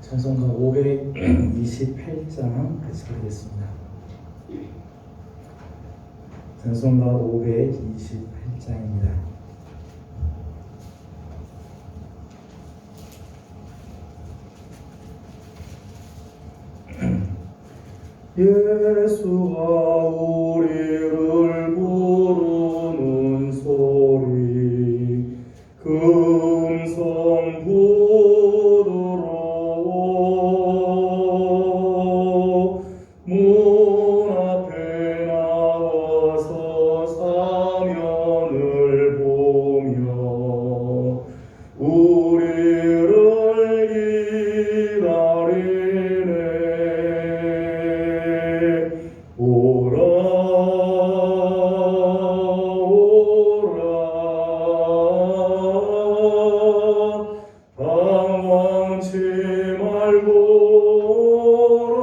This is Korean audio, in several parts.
찬송가 528장 같이 부르겠습니다. 찬송가 528장입니다. 예수가 우리를 부르는 소리 금성 부드러워 문 앞에 나와서 사면을 보며 우리를 기다리네. 오라 오라 방황치 말고 오라.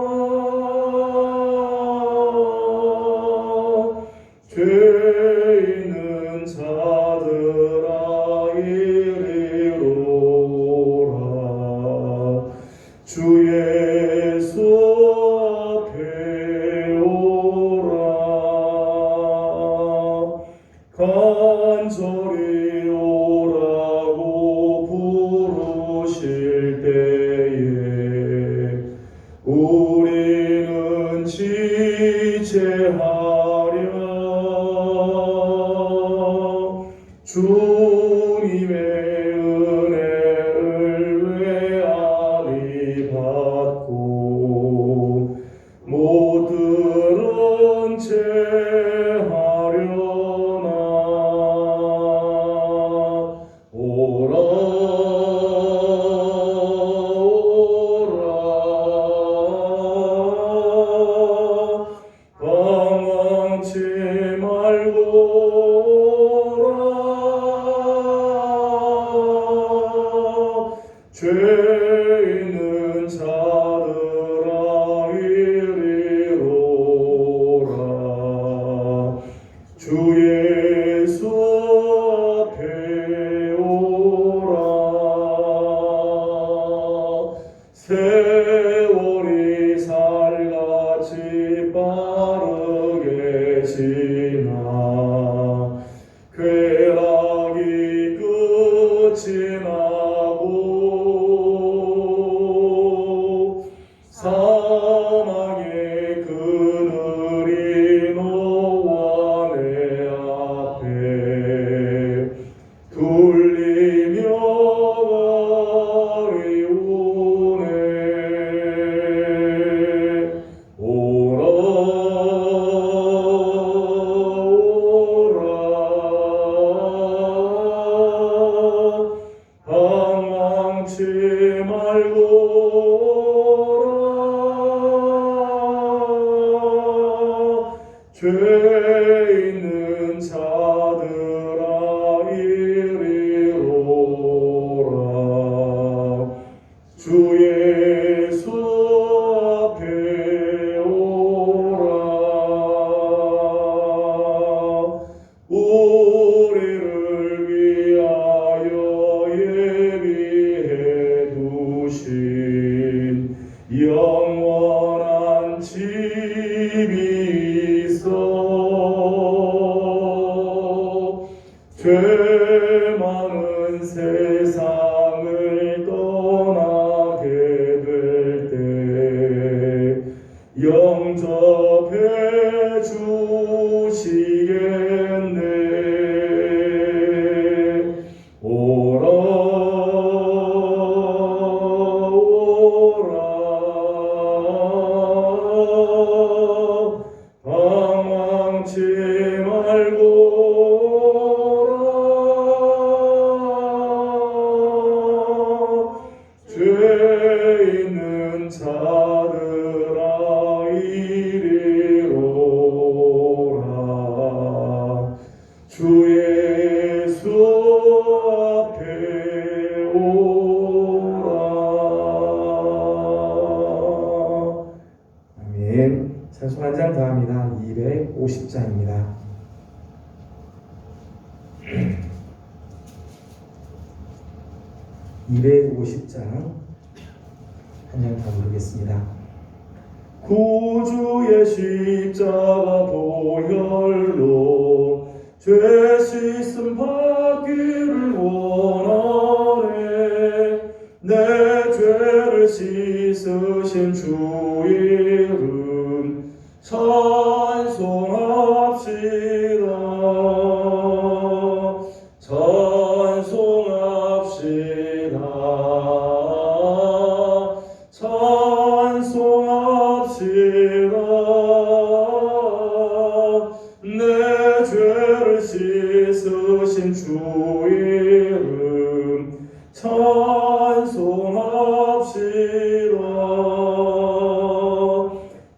죄 있는 자들아 이리로 오라. 주 예수 앞에 오라. 간절히 오라고 부르실 때에 우리는 지체하려 주님의 은혜를 외아리 받고 못 들은 채 하려나. 오라 오라 방황치 말고 오라. 죄 있는 자들아 이리로 오라. 주 예수 앞에 오라. 세월이 살같이 빠르게 지나 쾌락이 끝이 나고 사망의 그늘이 너와 내 앞에 둘리며 가리우네. 오라 오라 방황치 말고 오라. 죄 있는 자들아 이리로 오라. 주 예수 앞에 오라. 우리를 위하여 예비해 두신 영원한 집이 있어. 죄 많은 세상을 떠나게 될 때 영접해 주시겠네. 오라 오라 방황치 말고 오라. 죄 있는 자들아 이리로 오라. 주 예수 앞에 오라. 아멘. 찬송 한 장 더 합니다. 250장입니다. 250장 한 장 더 부르겠습니다. 구주의 십자가 보혈로 죄 씻음 받기를 원하네. 내 죄를 씻으신 주 이름 찬송합시다. 찬송합시다. 찬송합시다. 내 죄를 씻으신 주 이름 찬송합시다.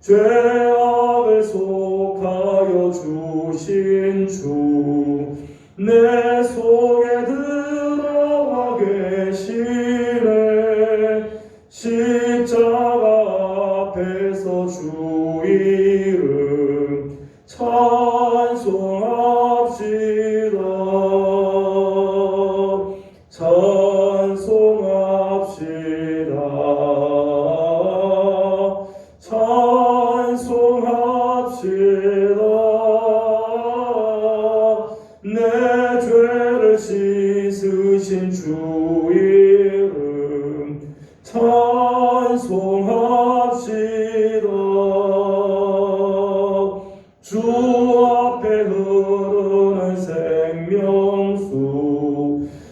죄악을 속하여 주신 주 내 속에 들어와 계시네. 십자가 앞에서 주 이름 찬송합시다. 찬송합시다. 찬송합시다. 내 죄를 씻으신 주 이름 찬송합시다. 주 앞에 흐르는 생명수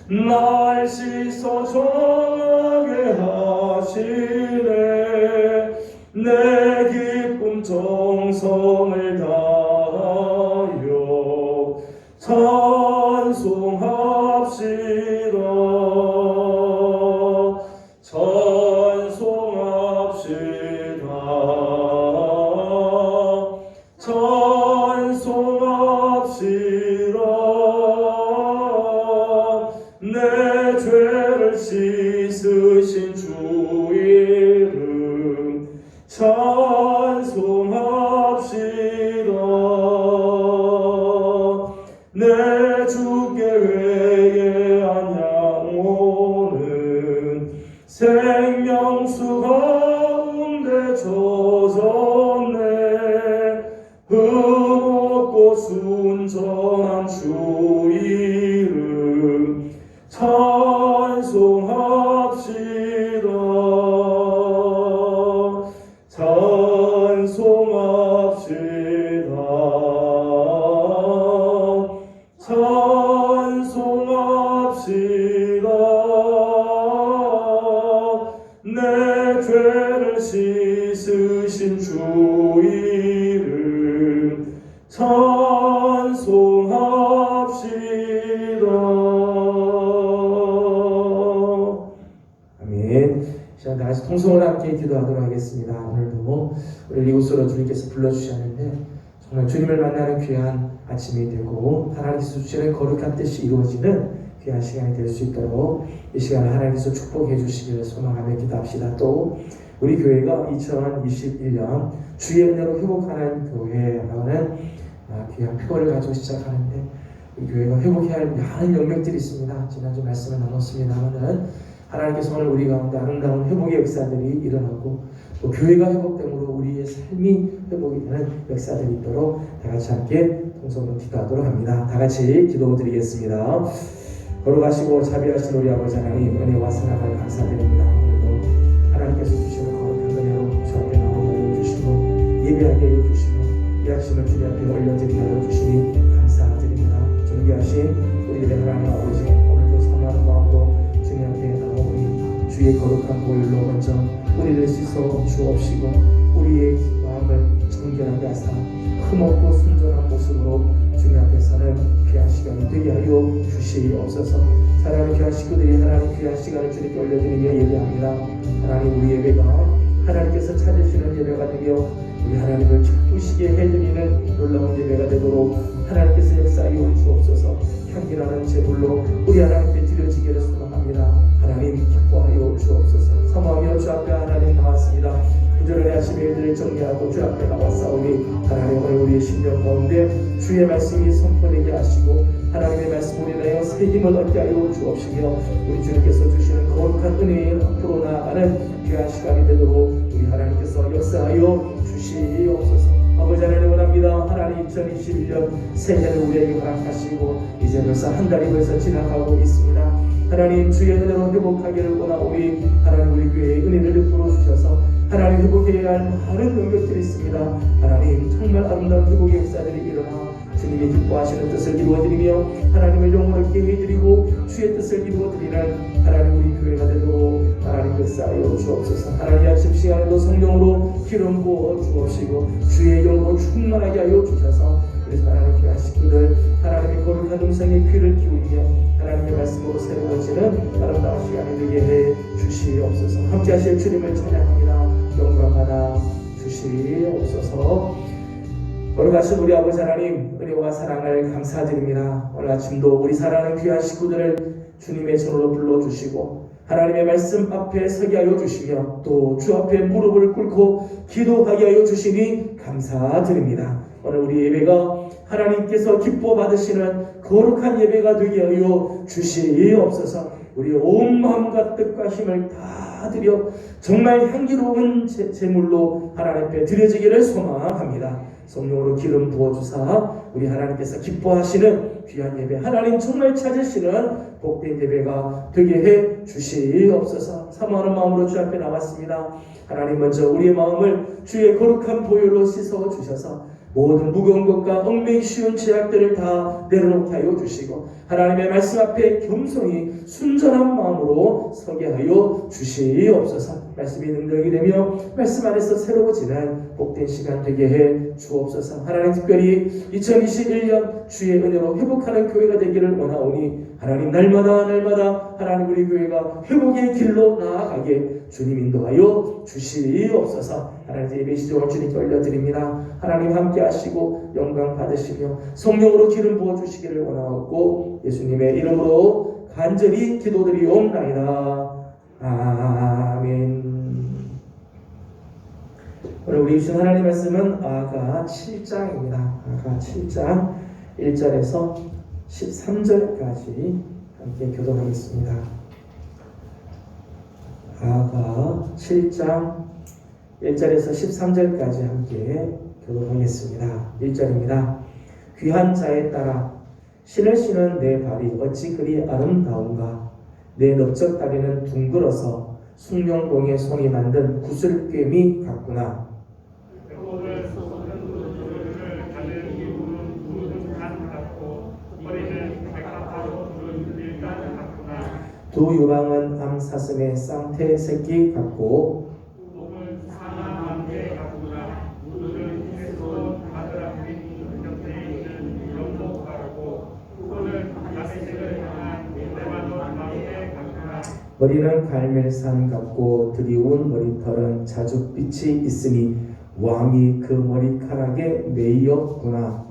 날 씻어 정하게 하시네. 내 기쁨 정성을 다하여 찬송합시다. 찬송합시다. 찬송합시다. 내 죄를 씻으신 주 이름 찬송합시다. 내 주께 회개한 양호는 생명수 가운데 젖었네. 흠없고 순전한 주 이름 찬송합시다. 찬송합시다. 찬송합시다. 내 죄를 씻으신 주 이름 찬송합시다. 아멘. 자, 다시 통성을 함께 기도하도록 하겠습니다. 오늘도 우리 이곳으로 주님께서 불러주셨는데 정말 주님을 만나는 귀한 아침이 되고 하나님께서 주시는 거룩한 뜻이 이루어지는 귀한 시간이 될 수 있도록 이 시간을 하나님께서 축복해 주시기를 소망하며 기도합시다. 또 우리 교회가 2021년 주의 은혜로 회복하는 교회라는 귀한 표어를 가지고 시작하는데 이 교회가 회복해야 할 많은 영역들이 있습니다. 지난주 말씀을 나눴습니다만은 하나님께서 오늘 우리 가운데 아름다운 회복의 역사들이 일어나고 또 교회가 회복됨으로 우리의 삶이 회복이 되는 역사들이 있도록 다 같이 함께 통성으로 기도하도록 합니다. 다 같이 기도드리겠습니다. 걸어가시고 자비하신 우리 아버지 하나님 은혜와 사랑을 감사드립니다. 오늘도 하나님께서 주시는 거룩한 은혜로 주 앞에 나오게 해주시고 예배하게 해주시고 이 아침을 주님 앞에 올려드리게 해주시니 감사드립니다. 존귀하신 우리들의 하나님 아버지 오늘도 사랑하는 마음으로 주님 앞에 나오니 주의 거룩한 보혈로 먼저 우리를 씻어 주옵시고 우리의 마음을 정결하게 하사 흠없고 순전한 모습으로 주님 앞에서는 귀한 시간이 되게 하여 주시옵소서. 사랑하는 귀한 식구들이 하나님 귀한 시간을 주님께 올려드리며 예배합니다. 하나님 우리 예배가 하나님께서 찾으시는 예배가 되며 우리 하나님을 기쁘시게 해드리는 놀라운 예배가 되도록 하나님께서 역사하여 주옵소서. 향기나는 제물로 우리 하나님께 드려지기를 소망합니다. 하나님 기뻐하여 주옵소서. 사모하며 주 앞에 하나님 나왔습니다. 부지런히 하시며 일들을 정리하고 주 앞에 나왔사오니 하나님 오늘 우리의 심령 가운데 주의 말씀이 선포되게 하시고 하나님의 말씀으로 인하여 새 힘을 얻게 하여 주옵시며 우리 주님께서 주시는 거룩한 은혜의 앞으로 나아가는 귀한 시간이 되도록 우리 하나님께서 역사하여 주시옵소서. 아버지 하나님 원합니다. 하나님 2021년 새해를 우리에게 허락하시고 이제 벌써 한 달이 벌써 지나가고 있습니다. 하나님 주의 은혜로 회복하기를 원하오니 하나님 우리 교회에 은혜를 베풀어 주셔서 하나님 회복해야 할 많은 영역들이 있습니다. 하나님 정말 아름다운 회복의 역사들이 일어나 주님이 기뻐하시는 뜻을 이루어드리며 하나님을 영원하게 해드리고 주의 뜻을 이루어드리는 하나님 우리 교회가 되도록 하나님 역사하여 주옵소서. 하나님 아침 시간에도 성령으로 기름 부어 주옵시고 주의 영으로 충만하게 하여 주셔서 우리 하나님 귀한 식구들 하나님의 거룩한 음성에 귀를 기울이며 하나님의 말씀으로 새로워지는 아름다운 시간이 되게 해 주시옵소서. 함께 하실 주님을 찬양합니다. 영광 받아 주시옵소서. 거룩하신 우리 아버지 하나님 은혜와 사랑을 감사드립니다. 오늘 아침도 우리 사랑하는 귀한 식구들을 주님의 전으로 불러주시고 하나님의 말씀 앞에 서게 하여 주시며 또 주 앞에 무릎을 꿇고 기도하게 하여 주시니 감사드립니다. 오늘 우리 예배가 하나님께서 기뻐 받으시는 거룩한 예배가 되게 하여 주시옵소서. 우리의 온 마음과 뜻과 힘을 다 드려 정말 향기로운 제물로 하나님 앞에 드려지기를 소망합니다. 성령으로 기름 부어주사 우리 하나님께서 기뻐하시는 귀한 예배 하나님 정말 찾으시는 복된 예배가 되게 해 주시옵소서. 사모하는 마음으로 주 앞에 나왔습니다. 하나님 먼저 우리의 마음을 주의 거룩한 보혈로 씻어 주셔서 모든 무거운 것과 얽매기 쉬운 죄악들을 다 내려놓게 하여 주시고 하나님의 말씀 앞에 겸손히 순전한 마음으로 서게 하여 주시옵소서. 말씀이 능력이 되며 말씀 안에서 새로워지는 복된 시간 되게 해 주옵소서. 하나님 특별히 2021년 주의 은혜로 회복하는 교회가 되기를 원하오니 하나님 날마다 하나님 우리 교회가 회복의 길로 나아가게 주님 인도하여 주시옵소서. 하나님 예배 시종을 주님께 올려드립니다. 하나님 함께 하시고 영광 받으시며 성령으로 기름 부어주시기를 원하옵고 예수님의 이름으로 간절히 기도드리옵나이다. 아멘. 오늘 우리 주신 하나님 말씀은 아가 7장입니다. 아가 7장 1절에서 13절까지 함께 교독하겠습니다. 아가 7장 1절에서 13절까지 함께 교독하겠습니다. 1절입니다. 귀한 자에 따라 신을 신은 내 발이 어찌 그리 아름다운가. 내 넓적 다리는 둥글어서 숭룡봉의 손이 만든 구슬꿰미 같구나. 두 유방은 암사슴의 쌍태 새끼 같고 몸은 상아망대 같구나. 무릎은 해손 바드라핀 곁에 있는 연목 같고 손은 다메섹을 향한 레바논 망대 같구나. 머리는 갈멜산 같고 드리운 머리털은 자줏빛이 있으니 왕이 그 머리카락에 매이었구나.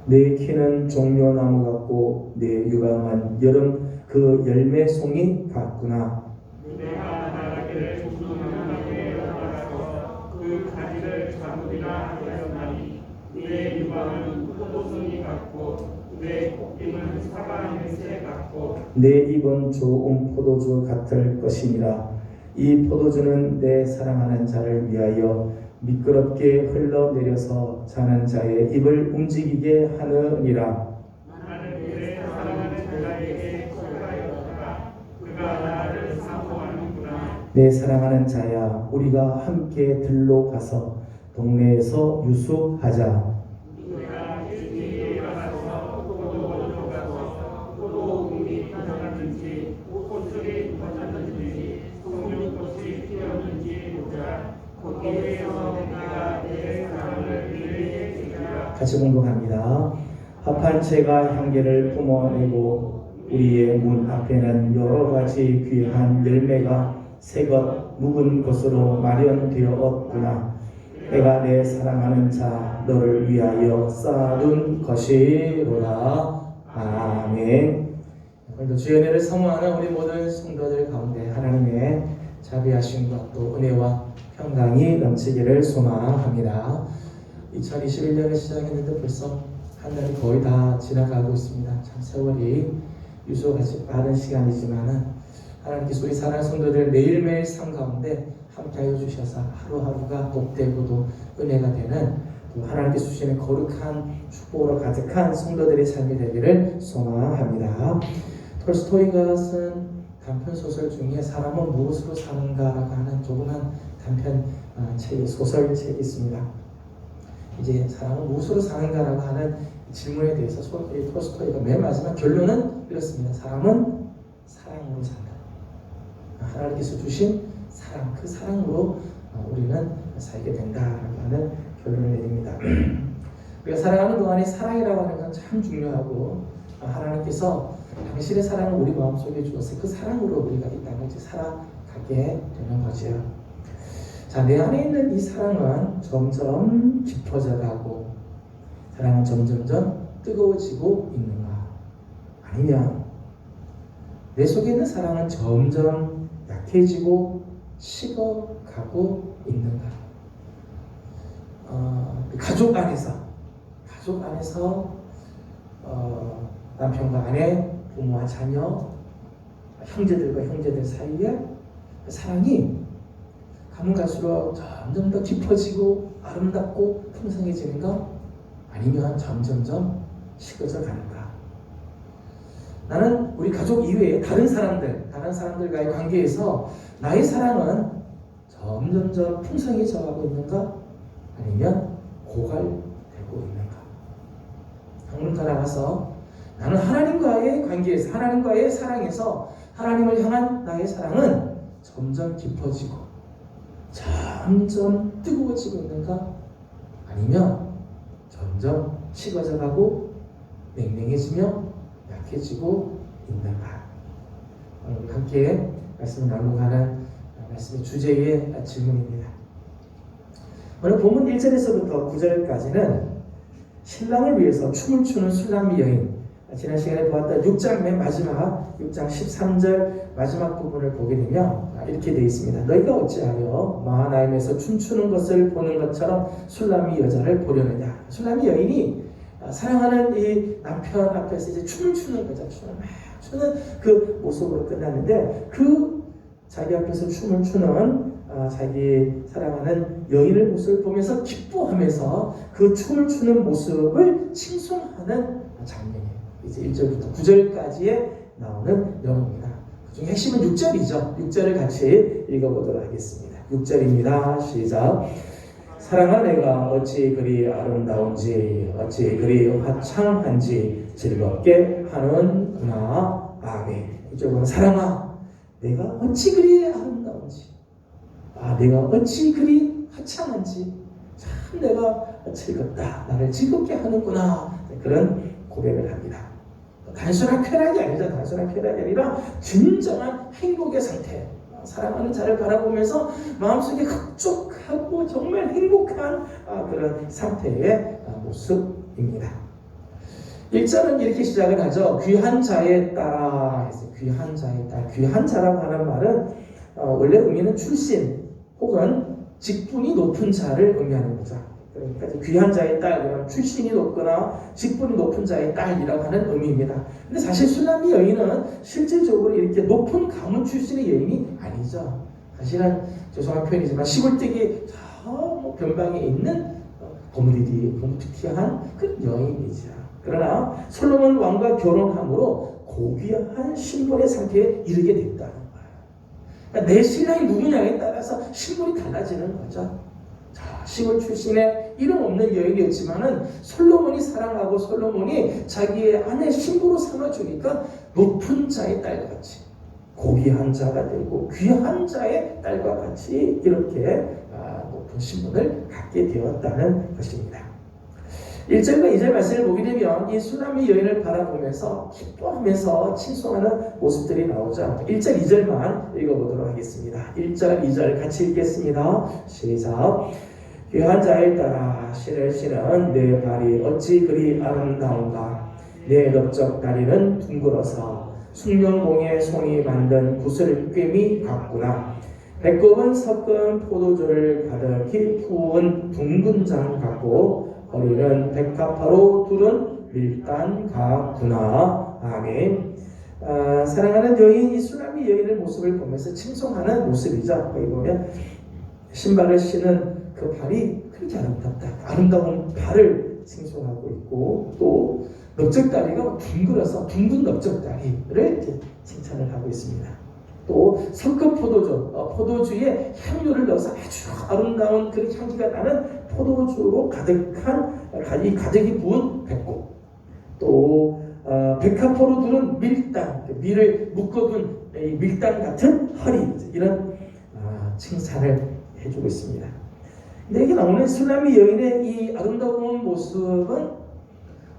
내 키는 종려나무 같고 내 유방은 여름 그 열매송이 같구나. 내가 나라기를 중동나무에 올라가서 그 가지를 잡으리라 하였나니 내 유방은 포도송이 같고 내 곡괭은 사과 냄새 같고 내 입은 좋은 포도주 같을 것이니라. 이 포도주는 내 사랑하는 자를 위하여 미끄럽게 흘러내려서 자는 자의 입을 움직이게 하느니라. 나는 내 사랑하는 자에게 소유하였다. 그가 나를 사모하는구나. 내 사랑하는 자야, 우리가 함께 들로 가서 동네에서 유숙하자. 우리가 일찍이 일어나서 포도원으로 가서 포도국이 터졌는지 꽃술이 터졌는지 송유꽃이 피었는지 보자. 같이 공동합니다. 합한 채가 향기를 뿜어내고 우리의 문 앞에는 여러 가지 귀한 열매가 새것 묵은 곳으로 마련되었구나. 내가 내 사랑하는 자 너를 위하여 쌓아둔 것이로다. 아멘. 오늘도 주의 은혜를 사모하는 우리 모든 성도들 가운데 하나님의 자비하심과 또 은혜와 평강이 넘치기를 소망합니다. 2021년을 시작했는데 벌써 한 달이 거의 다 지나가고 있습니다. 참 세월이 유속하지 빠른 시간이지만은 하나님께서 우리 사랑하는 성도들 매일매일 삶 가운데 함께하여 주셔서 하루하루가 복되고도 은혜가 되는 하나님께서 주시는 거룩한 축복으로 가득한 성도들의 삶이 되기를 소망합니다. 톨스토이가 쓴 단편 소설 중에 사람은 무엇으로 사는가라고 하는 조그만 단편 소설책이 있습니다. 이제 사람은 무엇으로 사는가라고 하는 질문에 대해서 톨스토이가 맨 마지막 결론은 이렇습니다. 사람은 사랑으로 산다. 하나님께서 주신 사랑, 그 사랑으로 우리는 살게 된다라고 하는 결론을 내립니다. 우리가 살아가는 동안에 사랑이라고 하는 건 참 중요하고 하나님께서 당신의 사랑을 우리 마음속에 주어서 그 사랑으로 우리가 이 땅을 살아가게 되는 거죠. 자, 내 안에 있는 이 사랑은 점점 깊어져 가고 사랑은 점점점 뜨거워지고 있는가? 아니면 내 속에 있는 사랑은 점점 약해지고 식어가고 있는가? 가족 안에서 남편과 아내, 부모와 자녀, 형제들과 형제들 사이에 사랑이 가면 갈수록 점점 더 깊어지고 아름답고 풍성해지는가? 아니면 점점점 식어져 가는가? 나는 우리 가족 이외에 다른 사람들과의 관계에서 나의 사랑은 점점점 풍성해져 가고 있는가? 아니면 고갈되고 있는가? 한번 더 나가서 나는 하나님과의 관계에서, 하나님과의 사랑에서 하나님을 향한 나의 사랑은 점점 깊어지고 점점 뜨거워지고 있는가? 아니면 점점 식어져 가고 냉랭해지며 약해지고 있는가? 오늘 함께 말씀을 나누고 가는 말씀의 주제의 질문입니다. 오늘 본문 1절에서부터 9절까지는 신랑을 위해서 춤을 추는 술람미 여인, 지난 시간에 보았던 6장 맨 마지막 6장 13절 마지막 부분을 보게 되면 이렇게 되어 있습니다. 너희가 어찌하여 마하나임에서 춤추는 것을 보는 것처럼 술람미 여자를 보려느냐. 술람미 여인이 사랑하는 이 남편 앞에서 이제 춤을 추는 거죠. 춤을 막 추는 그 모습으로 끝났는데 그 자기 앞에서 춤을 추는 자기 사랑하는 여인의 모습을 보면서 기뻐하면서 그 춤을 추는 모습을 칭송하는 장면이에요. 이제 1절부터 9절까지에 나오는 내용입니다. 그 중에 핵심은 6절이죠. 6절을 같이 읽어보도록 하겠습니다. 6절입니다. 시작. 사랑아 내가 어찌 그리 아름다운지 어찌 그리 화창한지 즐겁게 하는구나. 아멘. 이쪽은 사랑아 내가 어찌 그리 아름다운지 내가 어찌 그리 화창한지 참 내가 즐겁다. 나를 즐겁게 하는구나. 그런 고백을 합니다. 단순한 쾌락이 아니죠. 단순한 쾌락이 아니라 진정한 행복의 상태. 사랑하는 자를 바라보면서 마음속에 흡족하고 정말 행복한 그런 상태의 모습입니다. 1절은 이렇게 시작을 하죠. 귀한 자에 따라 해서 귀한 자에 따라. 귀한 자라고 하는 말은 원래 의미는 출신 혹은 직분이 높은 자를 의미하는 거죠. 그러니까 귀한 자의 딸, 출신이 높거나 직분이 높은 자의 딸이라고 하는 의미입니다. 근데 사실 술람미 여인은 실질적으로 이렇게 높은 가문 출신의 여인이 아니죠. 사실은 죄송한 표현이지만 시골댁이 저 변방에 있는 보물티티한 그 여인이죠. 그러나 솔로몬 왕과 결혼함으로 고귀한 신분의 상태에 이르게 됐다는 거예요. 그러니까 내 신랑이 누구냐에 따라서 신분이 달라지는 거죠. 시골 출신의 이름 없는 여인이었지만은 솔로몬이 사랑하고 솔로몬이 자기의 아내 신부로 삼아주니까 높은 자의 딸과 같이 고귀한 자가 되고 귀한 자의 딸과 같이 이렇게 높은 신분을 갖게 되었다는 것입니다. 1절과 2절 말씀을 보게 되면 이 수람미 여인을 바라보면서 기뻐하면서 칭송하는 모습들이 나오죠. 1절, 2절만 읽어보도록 하겠습니다. 1절, 2절 같이 읽겠습니다. 시작. 귀한 자에 따라 신을 신은 내 발이 어찌 그리 아름다운가. 내 넓적 다리는 둥글어서 숭늉공의 손이 만든 구슬 꿰미 같구나. 배꼽은 섞은 포도주를 가득히 부은 둥근 장 같고 허리는 백합화로 두른 밀단 같구나. 아멘. 사랑하는 여인, 이 수나미 여인의 모습을 보면서 칭송하는 모습이죠. 거기 보면 신발을 신은 그 발이 그렇게 아름답다. 아름다운 발을 칭송하고 있고, 또 넓적다리가 둥글어서 둥근 넓적다리를 이제 칭찬을 하고 있습니다. 또 섞은 포도주에 향료를 넣어서 아주 아름다운 그 향기가 나는 포도주로 가득한 이 가득히 부은 배꼽, 또 백합포로 두른 밀당, 밀을 묶어둔 밀당 같은 허리, 이런 칭찬을 해주고 있습니다. 근데 여기 나오는 수나미 여인의 이 아름다운 모습은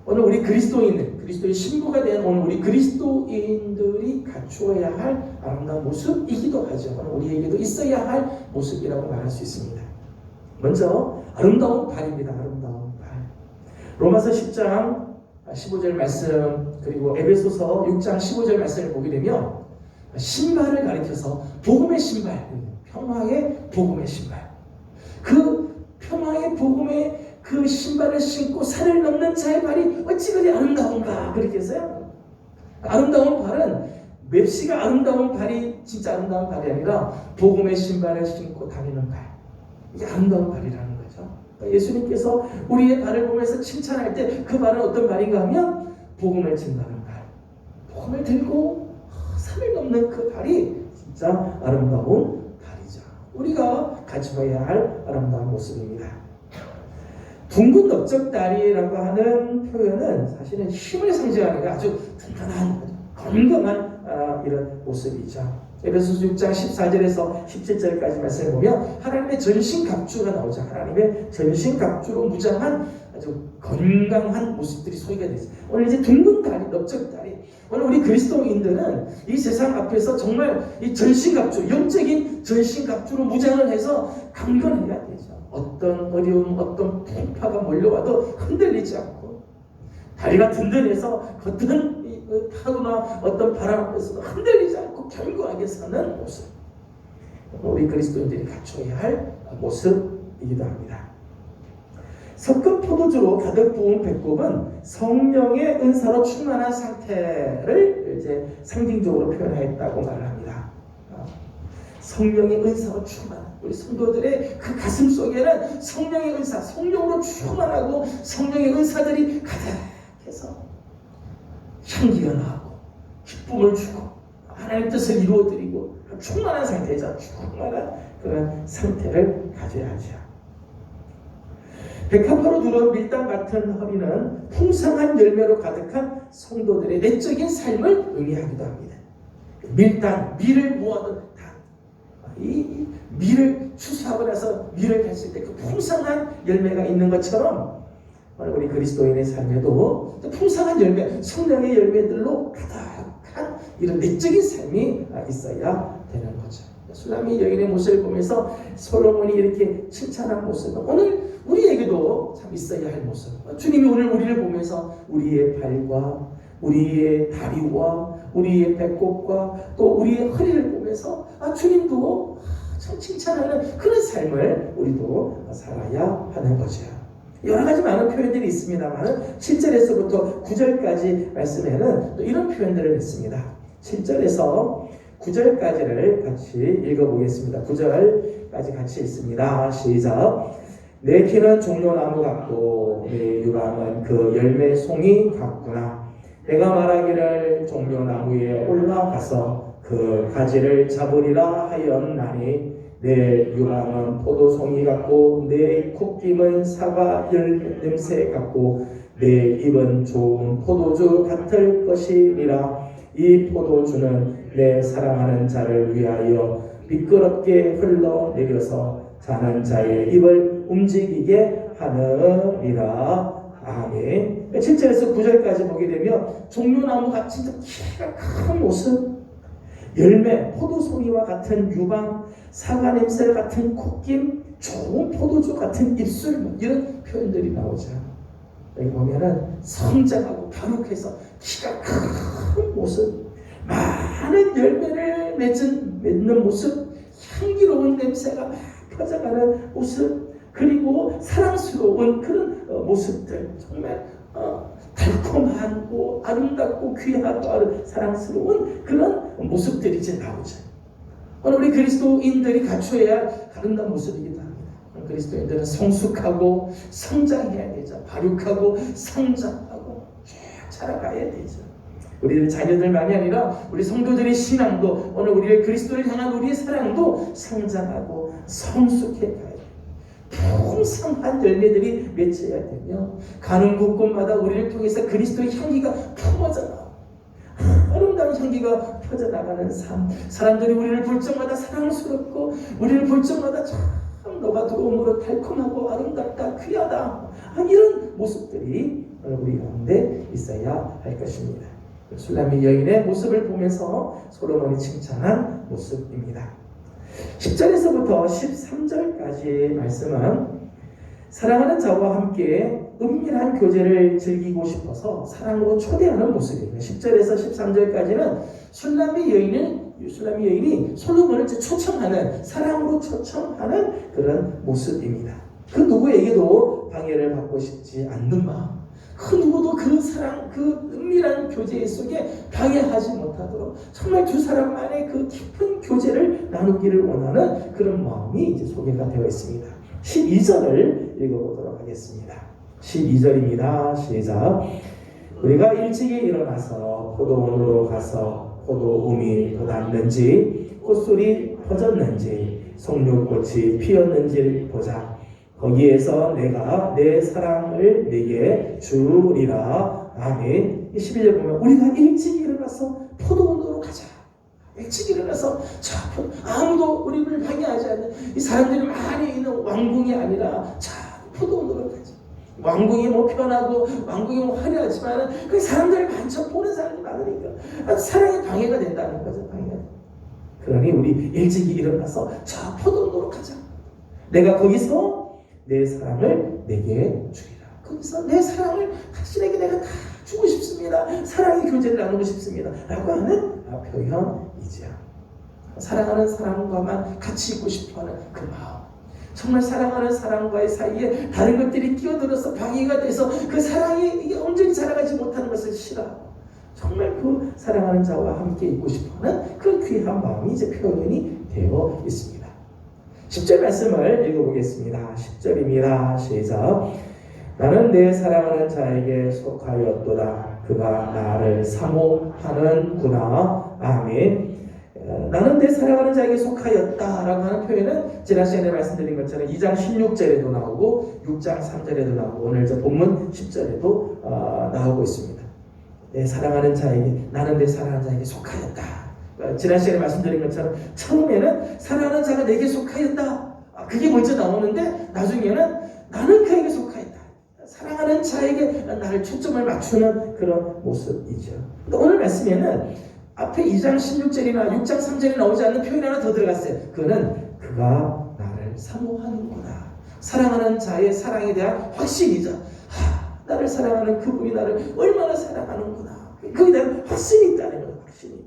오늘 우리 그리스도의 신부가 된 오늘 우리 그리스도인들이 갖추어야 할 아름다운 모습이기도 하죠. 우리에게도 있어야 할 모습이라고 말할 수 있습니다. 먼저 아름다운 발입니다. 아름다운 발. 로마서 10장 15절 말씀, 그리고 에베소서 6장 15절 말씀을 보게 되면 신발을 가리켜서 복음의 신발, 평화의 복음의 신발, 그 평화의 복음의 그 신발을 신고 산을 넘는 자의 발이 어찌 그리 아름다운가, 그렇게 했어요. 아름다운 발은 맵시가 아름다운 발이 진짜 아름다운 발이 아니라 복음의 신발을 신고 다니는 발, 이게 아름다운 발이라는 거죠. 예수님께서 우리의 발을 보면서 칭찬할 때 그 발은 어떤 발인가 하면 복음을 전하는 발, 복음을 들고 산을 넘는 그 발이 진짜 아름다운 발이죠. 우리가 가져야 할 아름다운 모습입니다. 둥근 넓적다리라고 하는 표현은 사실은 힘을 상징하는 아주 튼튼한, 건강한 이런 모습이죠. 에베소서 6장 14절에서 17절까지 말씀을 보면 하나님의 전신갑주가 나오죠. 하나님의 전신갑주로 무장한 아주 건강한 모습들이 소개가 되죠. 오늘 이제 둥근 다리, 넓적다리. 오늘 우리 그리스도인들은 이 세상 앞에서 정말 이 전신갑주, 영적인 전신갑주로 무장을 해서 강건해야 되죠. 어떤 어려움, 어떤 풍파가 몰려와도 흔들리지 않고, 다리가 든든해서 어떤 파도나 어떤 바람 앞에서도 흔들리지 않고 견고하게 사는 모습, 우리 그리스도인들이 갖춰야 할 모습이기도 합니다. 섞은 포도주로 가득 부은 배꼽은 성령의 은사로 충만한 상태를 이제 상징적으로 표현했다고 말을 합니다. 성령의 은사로 충만한, 우리 성도들의 그 가슴 속에는 성령의 은사, 성령으로 충만하고 성령의 은사들이 가득해서 향기가 나고 기쁨을 주고 하나님의 뜻을 이루어드리고 충만한 상태죠. 충만한 그런 상태를 가져야 하죠. 백합화로 두른 밀당 같은 허리는 풍성한 열매로 가득한 성도들의 내적인 삶을 의미하기도 합니다. 밀당, 밀을 모아둔 단, 이 밀을 추수하고 나서 밀을 했을 때 그 풍성한 열매가 있는 것처럼 우리 그리스도인의 삶에도 풍성한 열매, 성령의 열매들로 가득한 이런 내적인 삶이 있어야 되는 거죠. 수나미 여인의 모습을 보면서 솔로몬이 이렇게 칭찬한 모습은 오늘 우리에게도 참 있어야 할 모습. 주님이 오늘 우리를 보면서 우리의 발과 우리의 다리와 우리의 배꼽과 또 우리의 허리를 보면서 주님도 참 칭찬하는 그런 삶을 우리도 살아야 하는 거죠. 여러 가지 많은 표현들이 있습니다만 7절에서부터 9절까지 말씀에는 또 이런 표현들을 했습니다. 7절에서 9절까지를 같이 읽어보겠습니다. 9절까지 같이 읽습니다. 시작. 내 키는 종려나무 같고 내 유방은 그 열매 송이 같구나. 내가 말하기를 종려나무에 올라가서 그 가지를 잡으리라 하였나니 내 유방은 포도송이 같고 내 콧김은 사과 열 냄새 같고 내 입은 좋은 포도주 같을 것이니라. 이 포도주는 내 사랑하는 자를 위하여 미끄럽게 흘러내려서 자는 자의 입을 움직이게 하느니라. 아멘. 7절에서 9절까지 보게 되면 종려나무 같이 키가 큰 모습, 열매, 포도송이와 같은 유방, 사과 냄새 같은 콧김, 좋은 포도주 같은 입술, 이런 표현들이 나오죠. 여기 보면은 성장하고 거룩해서 키가 큰 모습, 많은 열매를 맺는 모습, 향기로운 냄새가 막 퍼져가는 모습, 그리고 사랑스러운 그런 모습들, 정말 달콤하고 아름답고 귀하고 사랑스러운 그런 모습들이 이제 나오죠. 오늘 우리 그리스도인들이 갖춰야 할 아름다운 모습이기도 합니다. 그리스도인들은 성숙하고 성장해야 되죠. 발육하고 성장하고 쭉 자라가야 되죠. 우리 자녀들만이 아니라 우리 성도들의 신앙도, 오늘 우리의 그리스도를 향한 우리의 사랑도 성장하고 성숙해 가야 돼요. 풍성한 열매들이 맺혀야 되며, 가는 곳곳마다 우리를 통해서 그리스도의 향기가 품어져 나와 아름다운 향기가 퍼져나가는 삶, 사람들이 우리를 볼 적마다 사랑스럽고 우리를 볼 적마다 참 너가 들어옴으로 달콤하고 아름답다, 귀하다, 이런 모습들이 우리 가운데 있어야 할 것입니다. 술람미 여인의 모습을 보면서 솔로몬이 칭찬한 모습입니다. 10절에서부터 13절까지의 말씀은 사랑하는 자와 함께 은밀한 교제를 즐기고 싶어서 사랑으로 초대하는 모습입니다. 10절에서 13절까지는 술람미 여인이 솔로몬을 초청하는, 사랑으로 초청하는 그런 모습입니다. 그 누구에게도 방해를 받고 싶지 않는 마음, 그 누구도 그 사랑, 그 은밀한 교제 속에 방해하지 못하도록 정말 두 사람 안에 그 깊은 교제를 나누기를 원하는 그런 마음이 이제 소개가 되어 있습니다. 12절을 읽어보도록 하겠습니다. 12절입니다. 시작. 우리가 일찍이 일어나서 포도원으로 가서 포도움이 돋았는지 꽃술이 퍼졌는지 송류꽃이 피었는지 보자. 거기에서 내가 내 사랑을 내게 주리라. 아멘. 11절 보면 우리가 일찍 일어나서 포도원으로 가자. 일찍 일어나서 아무도 우리를 방해하지 않는, 이 사람들이 많이 있는 왕궁이 아니라 포도원으로 가자. 왕궁이 편하고 왕궁이 화려하지만 그 사람들 많죠. 보는 사람이 많으니까 사랑에 방해가 된다는 거죠. 방해가. 그러니 우리 일찍 일어나서 포도원으로 가자. 내가 거기서 내 사랑을 내게 주리라. 거기서 내 사랑을 당신에게 내가 다 주고 싶습니다. 사랑의 교제를 나누고 싶습니다. 라고 하는 표현이죠. 사랑하는 사람과만 같이 있고 싶어하는 그 마음. 정말 사랑하는 사람과의 사이에 다른 것들이 끼어들어서 방해가 돼서 그 사랑이 이게 온전히 자라가지 못하는 것을 싫어하고, 정말 그 사랑하는 자와 함께 있고 싶어하는 그 귀한 마음이 이제 표현이 되어 있습니다. 10절 말씀을 읽어보겠습니다. 10절입니다. 시작. 나는 내 사랑하는 자에게 속하였도다. 그가 나를 사모하는구나. 아멘. 나는 내 사랑하는 자에게 속하였다라고 하는 표현은 지난 시간에 말씀드린 것처럼 2장 16절에도 나오고 6장 3절에도 나오고 오늘 저 본문 10절에도 나오고 있습니다. 내 사랑하는 자에게, 나는 내 사랑하는 자에게 속하였다. 지난 시간에 말씀드린 것처럼 처음에는 사랑하는 자가 내게 속하였다, 그게 먼저 나오는데 나중에는 나는 그에게 속하였다. 사랑하는 자에게 나를 초점을 맞추는 그런 모습이죠. 오늘 말씀에는 앞에 2장 16절이나 6장 3절에 나오지 않는 표현이 하나 더 들어갔어요. 그거는 그가 나를 사모하는구나. 사랑하는 자의 사랑에 대한 확신이죠. 나를 사랑하는 그분이 나를 얼마나 사랑하는구나. 거기에 대한 확신이 있다는 거예요. 확신이 있다.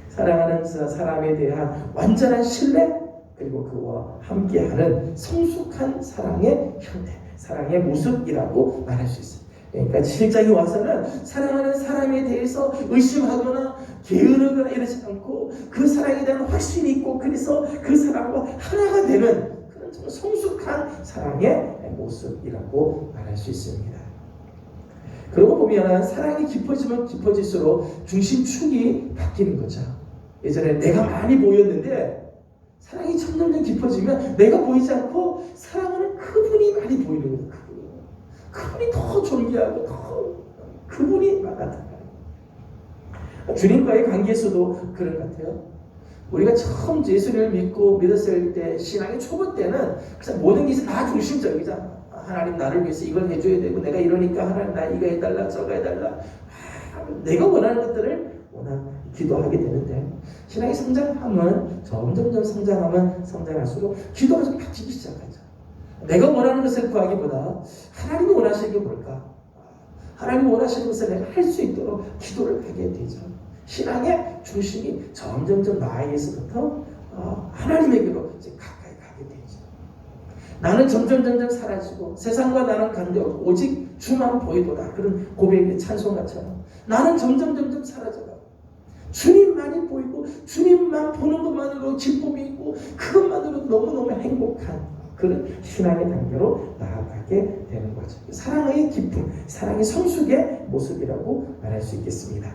사랑하는 사람에 대한 완전한 신뢰, 그리고 그와 함께하는 성숙한 사랑의 형태, 사랑의 모습이라고 말할 수 있어요. 그러니까 7장에 와서는 사랑하는 사람에 대해서 의심하거나 게으르거나 이러지 않고 그 사랑에 대한 확신이 있고, 그래서 그 사람과 하나가 되는 그런 정말 성숙한 사랑의 모습이라고 말할 수 있습니다. 그러고 보면 사랑이 깊어지면 깊어질수록 중심축이 바뀌는 거죠. 예전에 내가 많이 보였는데 사랑이 점점 깊어지면 내가 보이지 않고 사랑하는 그분이 많이 보이는 거예요. 그분이 더 존귀하고 더 그분이 나타나요. 주님과의 관계에서도 그런 것 같아요. 우리가 처음 예수를 믿었을 때, 신앙의 초보 때는 그냥 모든 게 다 중심적이잖아. 하나님 나를 위해서 이걸 해줘야 되고, 내가 이러니까 하나님 나 이거 해달라 저거 해달라, 내가 원하는 것들을 기도하게 되는데, 신앙이 성장하면 점점 성장할수록 기도가 좀 바뀌기 시작하죠. 내가 원하는 것을 구하기보다 하나님이 원하시는 게 뭘까? 하나님이 원하시는 것을 내가 할 수 있도록 기도를 하게 되죠. 신앙의 중심이 점점 나에게서부터 하나님에게로 이제 가까이 가게 되죠. 나는 점점 사라지고 세상과 나는 관계없고 오직 주만 보이도다. 그런 고백의 찬송가처럼 나는 점점 사라져가고 주님만이 보이고 주님만 보는 것만으로 기쁨이 있고 그것만으로 너무너무 행복한 그런 신앙의 단계로 나아가게 되는 거죠. 사랑의 기쁨, 사랑의 성숙의 모습이라고 말할 수 있겠습니다.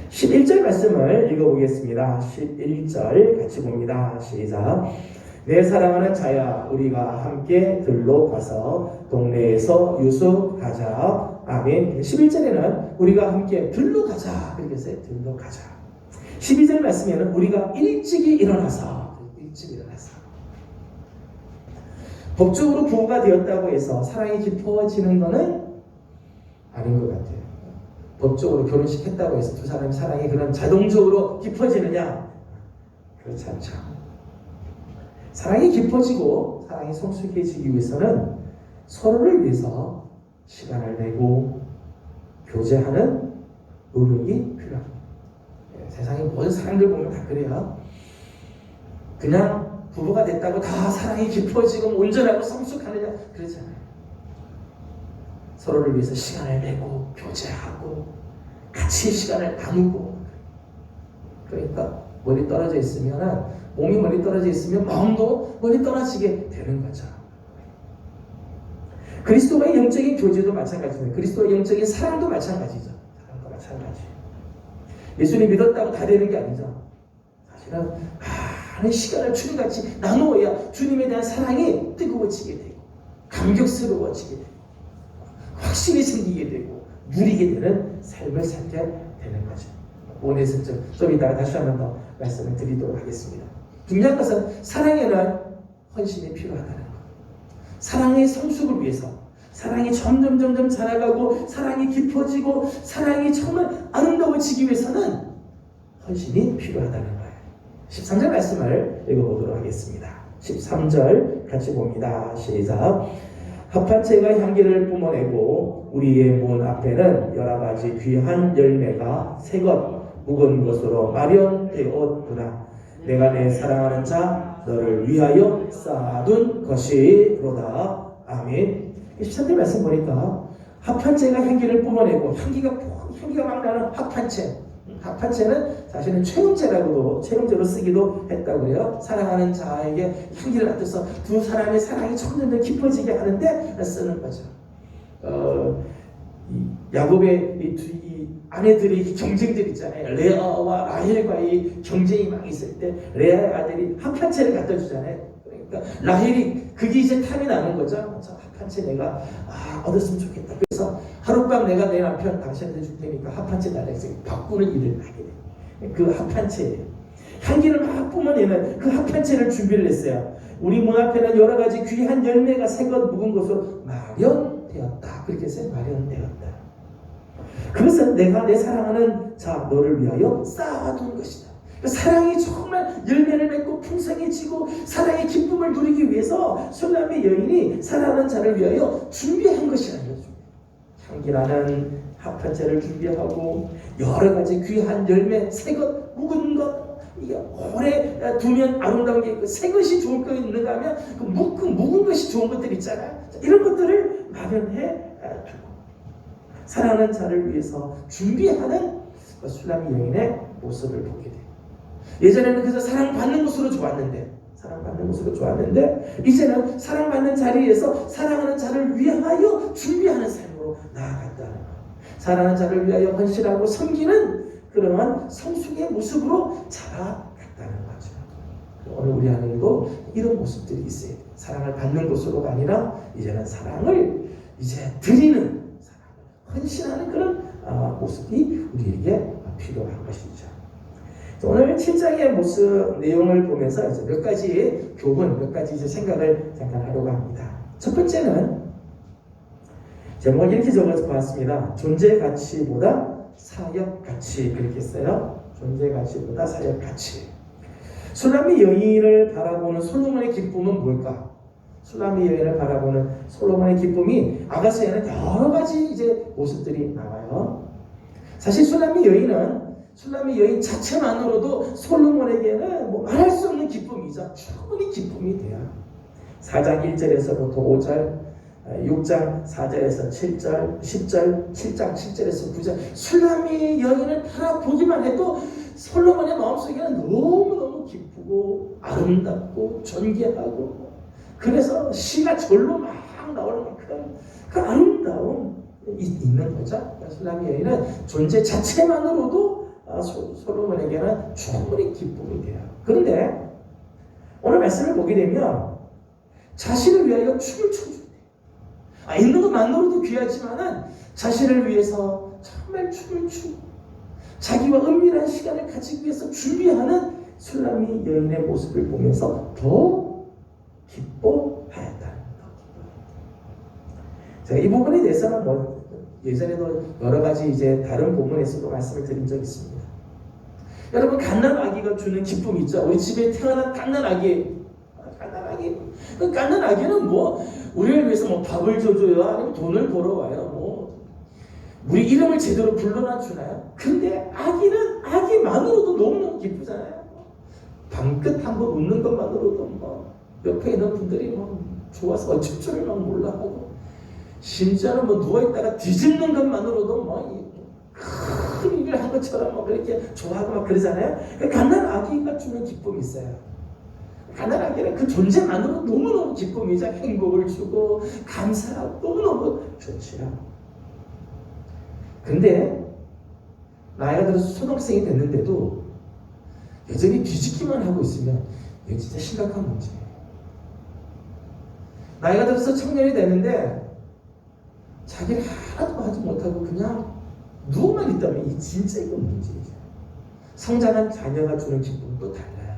11절 말씀을 읽어보겠습니다. 11절 같이 봅니다. 시작. 내 사랑하는 자야 우리가 함께 들로 가서 동네에서 유숙하자. 아멘. 11절에는 우리가 함께 들로 가자. 그렇게 해서 들로 가자. 12절 말씀에는 우리가 일찍이 일어나서 법적으로 부부가 되었다고 해서 사랑이 깊어지는 것은 아닌 것 같아요. 법적으로 결혼식 했다고 해서 두 사람의 사랑이 그런 자동적으로 깊어지느냐? 그렇지 않죠. 사랑이 깊어지고 사랑이 성숙해지기 위해서는 서로를 위해서 시간을 내고 교제하는 노력이 필요합니다. 세상의 모든 사람들 보면 다 그래요. 그냥 부부가 됐다고 다 사랑이 깊어지고 온전하고 성숙하느냐? 그러지 않아요. 서로를 위해서 시간을 내고 교제하고 같이 시간을 나누고, 그러니까 멀리 떨어져 있으면 몸이 멀리 떨어져 있으면 마음도 멀리 떨어지게 되는 거죠. 그리스도와의 영적인 교제도 마찬가지입니다. 그리스도와의 영적인 사랑도 마찬가지죠. 사랑과 마찬가지. 예수님 믿었다고 다 되는 게 아니죠. 사실은 많은 시간을 주님같이 나누어야 주님에 대한 사랑이 뜨거워지게 되고 감격스러워지게 되고 확신이 생기게 되고 누리게 되는 삶을 살게 되는 거죠. 원에서 좀 이따가 다시 한번 더 말씀을 드리도록 하겠습니다. 중요한 것은 사랑에는 헌신이 필요하다는 것. 사랑의 성숙을 위해서 사랑이 점점 자라가고 사랑이 깊어지고 사랑이 정말 아름다워지기 위해서는 헌신이 필요하다는 거예요. 13절 말씀을 읽어보도록 하겠습니다. 13절 같이 봅니다. 시작. 합한 채가 향기를 뿜어내고 우리의 문 앞에는 여러 가지 귀한 열매가 새것 묵은 것으로 마련되었구나. 내가 내 사랑하는 자 너를 위하여 쌓아둔 것이로다. 아멘. 13절 말씀 보니까 합한채가 향기를 뿜어내고 향기가 막 나는 합한채. 합한채는 사실은 최음제로 쓰기도 했다고 그래요. 사랑하는 자에게 향기를 맡아서 두 사람의 사랑이 점점 깊어지게 하는데 쓰는 거죠. 야곱의 이 아내들이 경쟁들 있잖아요. 레아와 라헬과의 경쟁이 막 있을 때 레아의 아들이 합한채를 갖다 주잖아요. 그러니까 라헬이 그게 이제 탐이 나는 거죠. 저 합한채 내가 얻었으면 좋겠다. 그래서 하룻밤 내가 내 남편 당신한테 줄 테니까 합한채 달라 해서 바꾸는 일을 하게 돼요. 그 합한채예요. 향기를 막 뿜어내는 그 합한채를 준비를 했어요. 우리 문 앞에는 여러 가지 귀한 열매가 새것 묵은 것으로 마련되었다. 그렇게 해서 마련되었다. 그것은 내가 내 사랑하는 자 너를 위하여 쌓아둔 것이다. 사랑이 정말 열매를 맺고 풍성해지고 사랑의 기쁨을 누리기 위해서 술람의 여인이 사랑하는 자를 위하여 준비한 것이라는 거죠. 향기나는 합한채를 준비하고 여러 가지 귀한 열매, 새것, 묵은 것, 이게 오래 두면 아름다운 게 있고 새 것이 좋은 거 있는가 하면 그 묵은 것이 좋은 것들 있잖아요. 이런 것들을 마련해 두고 사랑하는 자를 위해서 준비하는 술람의 여인의 모습을 보게 돼요. 예전에는 그래서 사랑받는 것으로 좋았는데 이제는 사랑받는 자리에서 사랑하는 자를 위하여 준비하는 삶으로 나아갔다는 거예요. 사랑하는 자를 위하여 헌신하고 섬기는 그러한 성숙의 모습으로 자라갔다는 거죠. 오늘 우리 안에도 이런 모습들이 있어야 돼요. 사랑을 받는 것으로가 아니라 이제는 사랑을 이제 드리는 사랑을 헌신하는 그런 모습이 우리에게 필요한 것이죠. 오늘 7장의 모습 내용을 보면서 이제 몇 가지 교훈, 몇 가지 이제 생각을 잠깐 하려고 합니다. 첫 번째는 제목을 이렇게 적어서 봤습니다. 존재 가치보다 사역 가치, 그렇게 써요. 존재 가치보다 사역 가치. 술람의 여인을 바라보는 솔로몬의 기쁨은 뭘까? 술람의 여인을 바라보는 솔로몬의 기쁨이 아가서에는 여러 가지 이제 모습들이 나와요. 사실 술람의 여인은 술람의 여인 자체만으로도 솔로몬에게는 뭐 말할 수 없는 기쁨이죠. 충분히 기쁨이 돼요. 4장 1절에서부터 5절, 6장 4절에서 7절, 10절, 7장 7절에서 9절 술람의 여인을 바라보기만 해도 솔로몬의 마음속에는 너무너무 기쁘고 아름답고 존귀하고 그래서 시가 절로 막 나올 만큼 그 아름다움 있는 거죠. 술람의 여인은 존재 자체만으로도 솔로몬에게는 충분히 기쁨이 돼요. 그런데 오늘 말씀을 보게 되면 자신을 위하여 춤을 춰준대. 있는 것만으로도 귀하지만은 자신을 위해서 정말 춤을 추고 자기와 은밀한 시간을 가지기 위해서 준비하는 술람의 여인의 모습을 보면서 더 기뻐하였다. 제가 이 부분에 대해서는 뭐 예전에도 여러 가지 이제 다른 본문에서도 말씀을 드린 적이 있습니다. 여러분 갓난 아기가 주는 기쁨이 있죠. 우리 집에 태어난 갓난 아기, 그 갓난 아기는 뭐 우리를 위해서 뭐 밥을 줘줘요, 아니면 돈을 벌어와요, 뭐 우리 이름을 제대로 불러놔 주나요? 근데 아기는 아기만으로도 너무너무 기쁘잖아요. 방긋 한번 웃는 것만으로도 뭐 옆에 있는 분들이 뭐 좋아서 어쩔 줄을 막 몰라하고 심지어는 뭐 누워있다가 뒤집는 것만으로도 뭐 큰 일을 한 것처럼 뭐 그렇게 좋아하고 막 그러잖아요. 갓난 아기가 주는 기쁨이 있어요. 갓난 아기는 그 존재만으로 너무너무 기쁨이자 행복을 주고 감사하고 너무너무 좋지요. 근데 나이가 들어서 초등학생이 됐는데도 여전히 뒤집기만 하고 있으면 이게 진짜 심각한 문제예요. 나이가 들어서 청년이 됐는데 자기를 하나도 하지 못하고 그냥 누워만 있다면 이 진짜 이건 문제이죠. 성장한 자녀가 주는 기쁨도 달라요.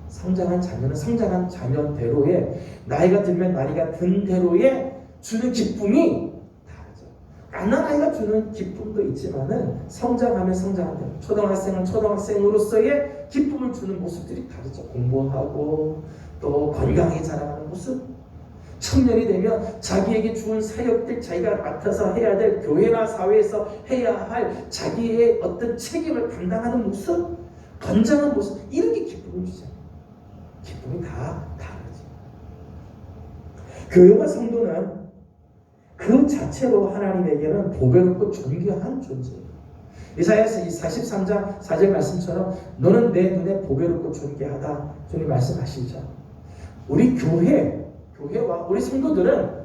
성장한 자녀는 성장한 자녀대로의 나이가 들면 나이가 든 대로의 주는 기쁨이 다르죠. 갓난 아이가 주는 기쁨도 있지만은 성장하면 성장한 대로 초등학생은 초등학생으로서의 기쁨을 주는 모습들이 다르죠. 공부하고 또 건강하게 자라가는 모습. 청년이 되면 자기에게 주은 사역들 자기가 맡아서 해야 될 교회나 사회에서 해야 할 자기의 어떤 책임을 감당하는 모습, 건장한 모습 이런 게 기쁨을 주잖아요. 기쁨이 다 다르죠. 교회와 성도는 그 자체로 하나님에게는 보배롭고 존귀한 존재예요. 이사야서 43장 4절 말씀처럼 너는 내 눈에 보배롭고 존귀하다 주님 말씀하시죠. 우리 교회와 우리 성도들은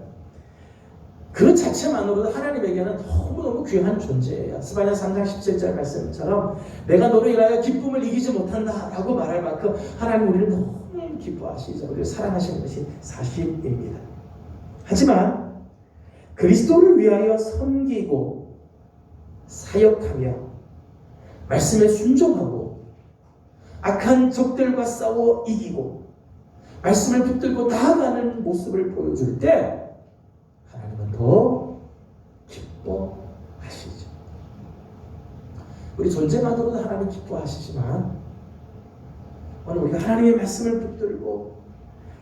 그 자체만으로도 하나님에게는 너무너무 귀한 존재예요. 스바냐 3장 17절 말씀처럼 내가 너로 인하여 기쁨을 이기지 못한다 라고 말할 만큼 하나님 우리를 너무 기뻐하시죠. 우리를 사랑하시는 것이 사실입니다. 하지만 그리스도를 위하여 섬기고 사역하며 말씀에 순종하고 악한 적들과 싸워 이기고 말씀을 붙들고 나아가는 모습을 보여줄 때 하나님은 더 기뻐하시죠. 우리 존재만으로도 하나님 기뻐하시지만 오늘 우리가 하나님의 말씀을 붙들고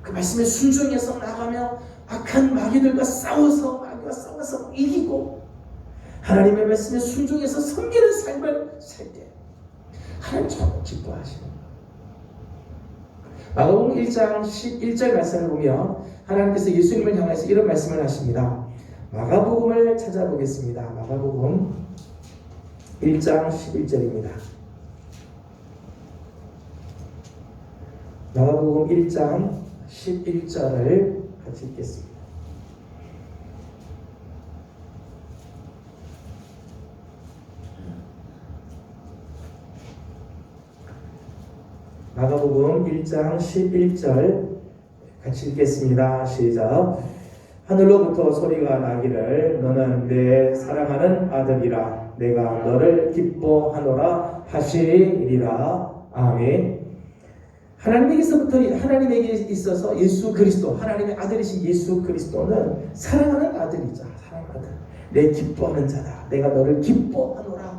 그 말씀에 순종해서 나가며 악한 마귀들과 마귀와 싸워서 이기고 하나님의 말씀에 순종해서 섬기는 삶을 살 때 하나님 정말 기뻐하시는 거예요. 마가복음 1장 11절 말씀을 보면 하나님께서 예수님을 향해서 이런 말씀을 하십니다. 마가복음을 찾아보겠습니다. 마가복음 1장 11절입니다. 마가복음 1장 11절을 같이 읽겠습니다. 마가복음 1장 11절 같이 읽겠습니다. 시작. 하늘로부터 소리가 나기를 너는 내 사랑하는 아들이라 내가 너를 기뻐하노라 하시리라. 아멘. 하나님에게 있어서 예수 그리스도 하나님의 아들이신 예수 그리스도는 사랑하는 아들이자 사랑하는 아들. 내 기뻐하는 자다. 내가 너를 기뻐하노라.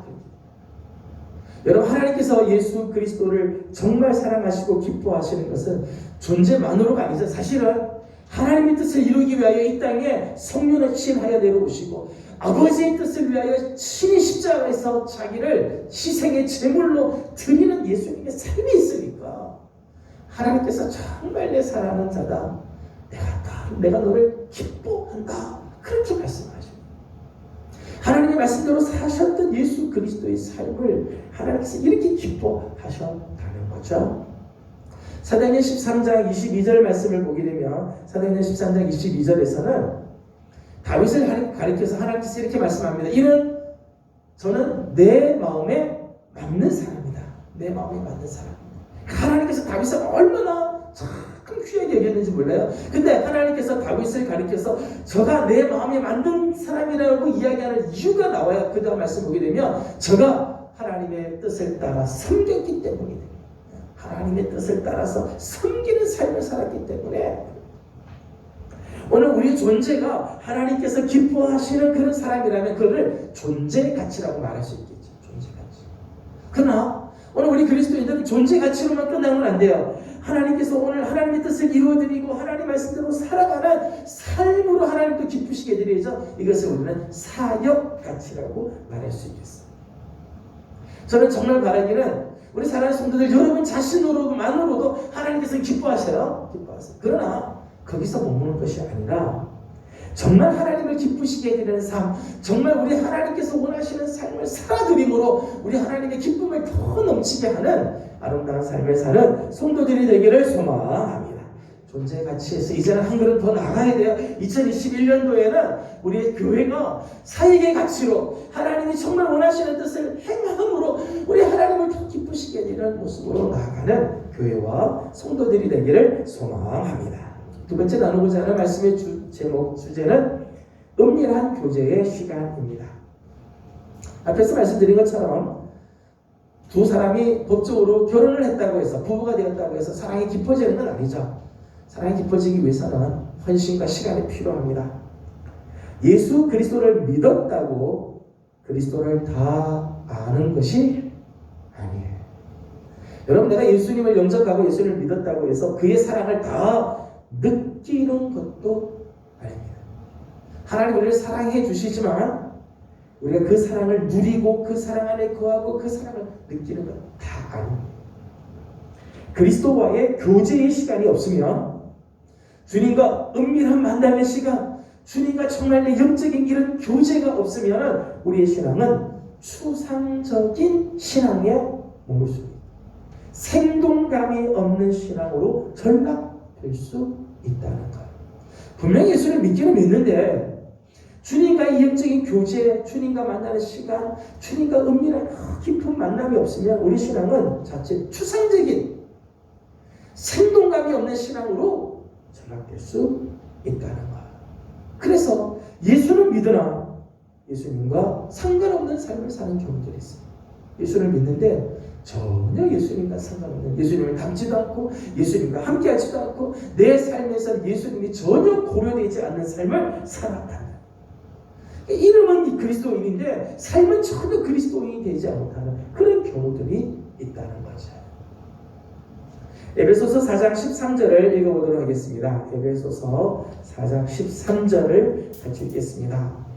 여러분 하나님께서 예수 그리스도를 정말 사랑하시고 기뻐하시는 것은 존재만으로가 아니죠. 사실은 하나님의 뜻을 이루기 위하여 이 땅에 성령을 취하여 내려오시고 아버지의 뜻을 위하여 친히 십자가에서 자기를 희생의 제물로 드리는 예수님의 삶이 있으니까 하나님께서 정말 내 사랑하는 자다, 내가 너를 기뻐한다, 그렇게 말씀하십니다. 하나님의 말씀대로 사셨던 예수 그리스도의 삶을 하나님께서 이렇게 기뻐하셨다는 거죠. 사도행전 13장 22절 말씀을 보게 되면 사도행전 13장 22절에서는 다윗을 가리켜서 하나님께서 이렇게 말씀합니다. 이는 저는 내 마음에 맞는 사람이다. 내 마음에 맞는 사람이다. 하나님께서 다윗을 얼마나 참 귀하게 여겼는지 몰라요. 근데 하나님께서 다윗을 가리켜서 저가 내 마음에 맞는 사람이라고 이야기하는 이유가 나와요. 그 다음 말씀 보게 되면 저가 하나님의 뜻을 따라 섬겼기 때문이다. 하나님의 뜻을 따라서 섬기는 삶을 살았기 때문에 오늘 우리의 존재가 하나님께서 기뻐하시는 그런 사람이라면 그를 존재 가치라고 말할 수 있겠죠. 존재 가치. 그러나 오늘 우리 그리스도인들은 존재 가치로만 끝나면 안 돼요. 하나님께서 오늘 하나님의 뜻을 이루어드리고 하나님 말씀대로 살아가는 삶으로 하나님도 기쁘시게 해드려야죠. 이것을 우리는 사역 가치라고 말할 수 있겠어요. 저는 정말 바라기는 우리 사랑하는 성도들 여러분 자신으로만으로도 하나님께서 기뻐하셔요. 그러나 거기서 머무는 것이 아니라 정말 하나님을 기쁘시게 해드리는 삶, 정말 우리 하나님께서 원하시는 삶을 살아드림으로 우리 하나님의 기쁨을 더 넘치게 하는 아름다운 삶을 사는 성도들이 되기를 소망합니다. 존재 가치에서 이제는 한 걸음 더 나가야 돼요. 2021년도에는 우리의 교회가 사역의 가치로 하나님이 정말 원하시는 뜻을 행함으로 우리 하나님을 더 기쁘시게 해드리는 모습으로 나아가는 교회와 성도들이 되기를 소망합니다. 두 번째 나누고자 하는 말씀의 주제는 은밀한 교제의 시간입니다. 앞에서 말씀드린 것처럼 두 사람이 법적으로 결혼을 했다고 해서 부부가 되었다고 해서 사랑이 깊어지는 건 아니죠. 사랑이 깊어지기 위해서는 헌신과 시간이 필요합니다. 예수 그리스도를 믿었다고 그리스도를 다 아는 것이 아니에요. 여러분, 내가 예수님을 영접하고 예수님을 믿었다고 해서 그의 사랑을 다 느끼는 것도 아닙니다. 하나님 우리를 사랑해 주시지만 우리가 그 사랑을 누리고 그 사랑 안에 거하고 그 사랑을 느끼는 건 다 아닙니다. 그리스도와의 교제의 시간이 없으면, 주님과 은밀한 만남의 시간, 주님과 정말 내 영적인 이런 교제가 없으면 우리의 신앙은 추상적인 신앙에 머물 수 있습니다. 생동감이 없는 신앙으로 전락될 수 있다는 거예요. 분명히 예수를 믿기는 믿는데 주님과의 영적인 교제, 주님과 만나는 시간, 주님과 은밀한 깊은 만남이 없으면 우리 신앙은 자체 추상적인 생동감이 없는 신앙으로 전락될 수 있다는 거예요. 그래서 예수를 믿으나 예수님과 상관없는 삶을 사는 경우들이 있어요. 예수를 믿는데 전혀 예수님과 상관없는, 예수님을 닮지도 않고 예수님과 함께하지도 않고 내 삶에서 예수님이 전혀 고려되지 않는 삶을 살아간다. 이름은 그리스도인인데 삶은 전혀 그리스도인이 되지 못하는 그런 경우들이 있다는 거죠. 에베소서 4장 13절을 읽어보도록 하겠습니다. 에베소서 4장 13절을 같이 읽겠습니다.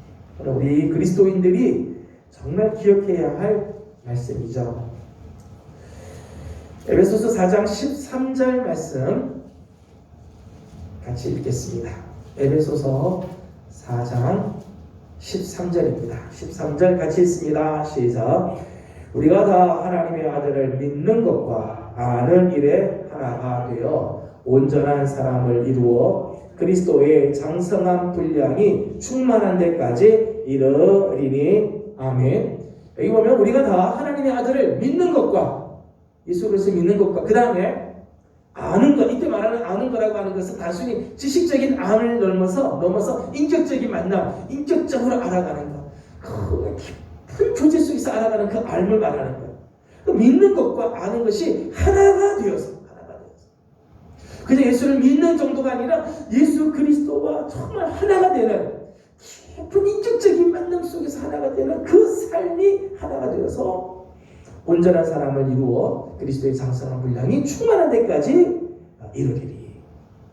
우리 그리스도인들이 정말 기억해야 할 말씀이죠. 에베소서 4장 13절 말씀 같이 읽겠습니다. 에베소서 4장 13절입니다. 13절 같이 읽습니다. 시작. 우리가 다 하나님의 아들을 믿는 것과 아는 일에 하나가 되어 온전한 사람을 이루어 그리스도의 장성한 분량이 충만한 데까지 이르리니. 아멘. 여기 보면 우리가 다 하나님의 아들을 믿는 것과, 예수 그리스도 믿는 것과, 그 다음에 아는 것, 이때 말하는 아는 거라고 하는 것은 단순히 지식적인 안을 넘어서 인격적인 만남, 인격적으로 알아가는 것, 그 깊은 교제 속에서 알아가는 그 알을 말하는 거예요. 그 믿는 것과 아는 것이 하나가 되어서 그저 예수를 믿는 정도가 아니라 예수 그리스도와 정말 하나가 되는 깊은 인격적인 만남 속에서 하나가 되는 그 삶이 하나가 되어서 온전한 사람을 이루어 그리스도의 장성한 분량이 충만한 데까지 이르리리.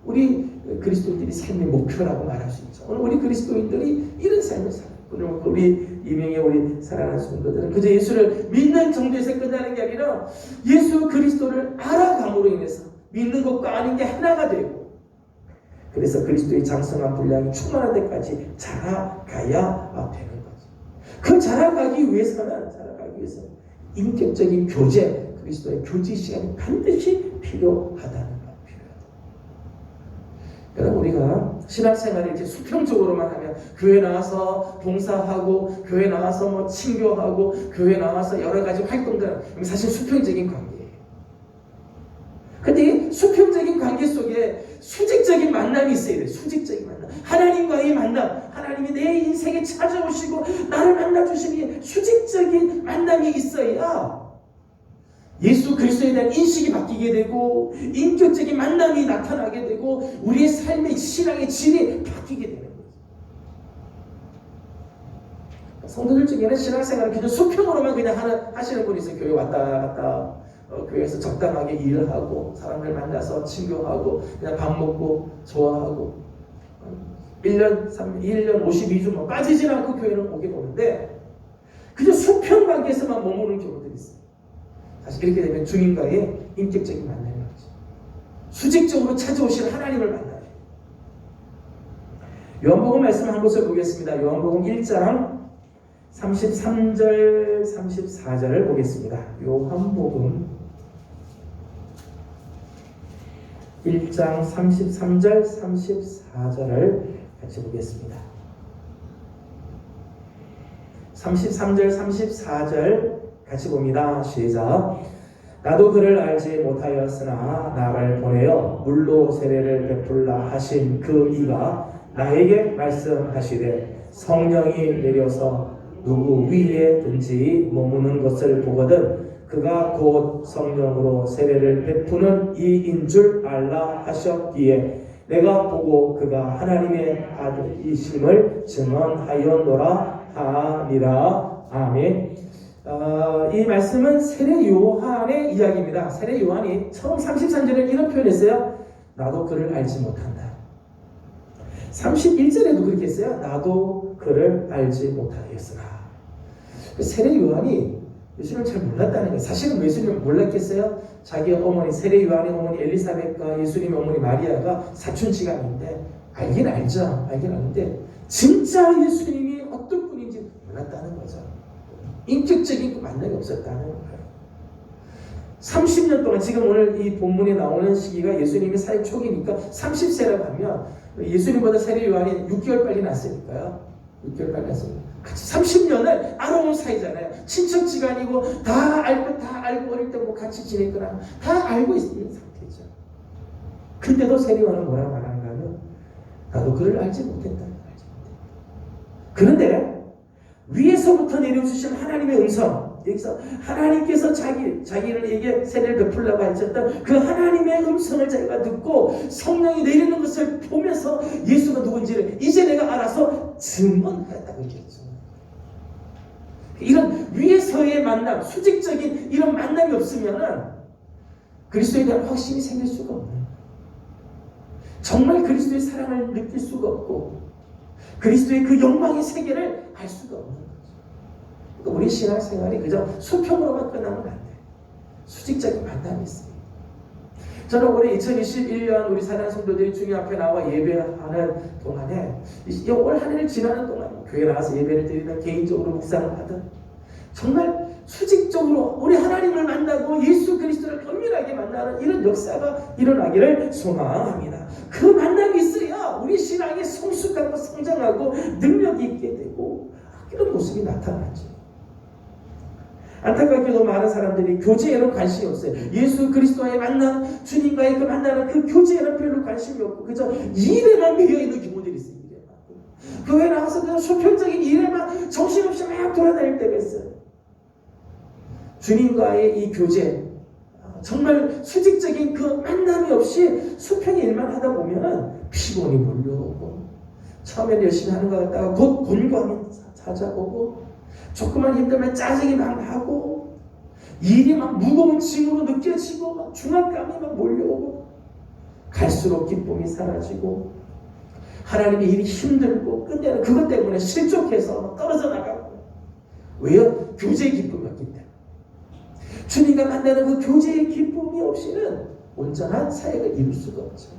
우리 그리스도인들이 삶의 목표라고 말할 수 있죠. 오늘 우리 그리스도인들이 이런 삶을 살아요. 우리 이명의 우리 사랑하는 성도들은 그저 예수를 믿는 정도에서 끝나는 게 아니라 예수 그리스도를 알아감으로 인해서 믿는 것과 아닌 게 하나가 되고, 그래서 그리스도의 장성한 분량이 충만한 데까지 자라가야 되는 거죠. 그 자라가기 위해서는 인격적인 교제, 그리스도의 교제 시간이 반드시 필요하다는 거. 여러분, 우리가 신앙생활을 이렇게 수평적으로만 하면 교회 나와서 봉사하고 교회 나와서 뭐 친교하고 교회 나와서 여러 가지 활동들, 사실 수평적인 관계예요. 근데 이 수평적인 관계 속에 수직적인 만남이 있어야 돼요. 수직적인 만남. 하나님과의 만남. 하나님이 내 인생에 찾아오시고 나를 만나주시니 수직적인 만남이 있어야 예수 그리스도에 대한 인식이 바뀌게 되고 인격적인 만남이 나타나게 되고 우리의 삶의 신앙의 질이 바뀌게 되는 거죠. 성도들 중에는 신앙생활을 그냥 수평으로만 그냥 하시는 분이 있어요. 교회 왔다 갔다 교회에서 적당하게 일을 하고 사람들 만나서 친교하고 그냥 밥 먹고 좋아하고 1년 52주 빠지지 않고 교회를 오게 보는데 그저 수평 관계에서만 머무는 경우들이 있어요. 사실 이렇게 되면 주님과의 인격적인 만남이 없죠. 수직적으로 찾아오신 하나님을 만나요. 요한복음 말씀 한 곳을 보겠습니다. 요한복음 1장 33절 34절을 보겠습니다. 요한복음 1장 33절 34절을 같이 보겠습니다. 33절 34절 같이 봅니다. 시작. 나도 그를 알지 못하였으나 나를 보내어 물로 세례를 베풀라 하신 그 이가 나에게 말씀하시되 성령이 내려서 누구 위에든지 머무는 것을 보거든 그가 곧 성령으로 세례를 베푸는 이인 줄 알라 하셨기에 내가 보고 그가 하나님의 아들이심을 증언하였노라 하니라. 아멘. 이 말씀은 세례 요한의 이야기입니다. 세례 요한이 처음 33절에 이런 표현했어요. 나도 그를 알지 못한다. 31절에도 그렇게 했어요. 나도 그를 알지 못하였으나. 세례 요한이 예수님을 잘 몰랐다는 거예요. 사실은 예수님을 몰랐겠어요? 자기 어머니 세례 요한의 어머니 엘리사벳과 예수님의 어머니 마리아가 사촌지간인데 알긴 알죠. 알긴 아는데 진짜 예수님이 어떤 분인지 몰랐다는 거죠. 인격적인 그 만남이 없었다는 거예요. 30년 동안 지금 오늘 이 본문에 나오는 시기가 예수님이 사역 초기니까 30세라고 하면 예수님보다 세례 요한이 6개월 빨리 났으니까요. 6개월 빨리 났으니까 같이 30년을 알아온 사이잖아요. 친척지간이고 다 알고 어릴 때 뭐 같이 지냈거나 다 알고 있는 상태죠. 근데도 세례 요한은 뭐라고 말하는가 하면 나도 그를 알지 못했다. 그런데 위에서부터 내려주신 하나님의 음성, 여기서 하나님께서 자기에게 세례를 베풀라고 하셨던 그 하나님의 음성을 자기가 듣고 성령이 내리는 것을 보면서 예수가 누군지를 이제 내가 알아서 증언하였다고 얘기했죠. 이런 위에서의 만남, 수직적인 이런 만남이 없으면은 그리스도에 대한 확신이 생길 수가 없는 거예요. 정말 그리스도의 사랑을 느낄 수가 없고 그리스도의 그 영광의 세계를 알 수가 없는 거죠. 그러니까 우리 신앙생활이 그저 수평으로만 끝나면 안 돼요. 수직적인 만남이 있어요. 저는 올해 2021년 우리 사랑하는 성도들이 주님 앞에 나와 예배하는 동안에 올 한 해를 지나는 동안 교회 나와서 예배를 드리든 개인적으로 묵상을 하든 정말 수직적으로 우리 하나님을 만나고 예수 그리스도를 은밀하게 만나는 이런 역사가 일어나기를 소망합니다. 그 만남이 있어야 우리 신앙이 성숙하고 성장하고 능력이 있게 되고 이런 모습이 나타나죠. 안타깝게도 많은 사람들이 교제에는 관심이 없어요. 예수 그리스도와의 만남, 주님과의 그 만나는 그 교제에는 별로 관심이 없고 그저 일에만 매여있는 경우들이 있어요. 교회 나와서 그냥 수평적인 일에만 정신없이 막 돌아다닐 때가 있어요. 주님과의 이 교제, 정말 수직적인 그 만남이 없이 수평의 일만 하다 보면 피곤이 몰려오고 처음에는 열심히 하는 것 같다가 곧 곤고함이 찾아오고 조금만 힘들면 짜증이 막 나고 일이 막 무거운 짐으로 느껴지고 막 중압감이 막 몰려오고 갈수록 기쁨이 사라지고 하나님의 일이 힘들고 끝내는 그것 때문에 실족해서 떨어져 나가고. 왜요? 교제의 기쁨이었기 때문에. 주님과 만나는 그 교제의 기쁨이 없이는 온전한 사역을 이룰 수가 없죠.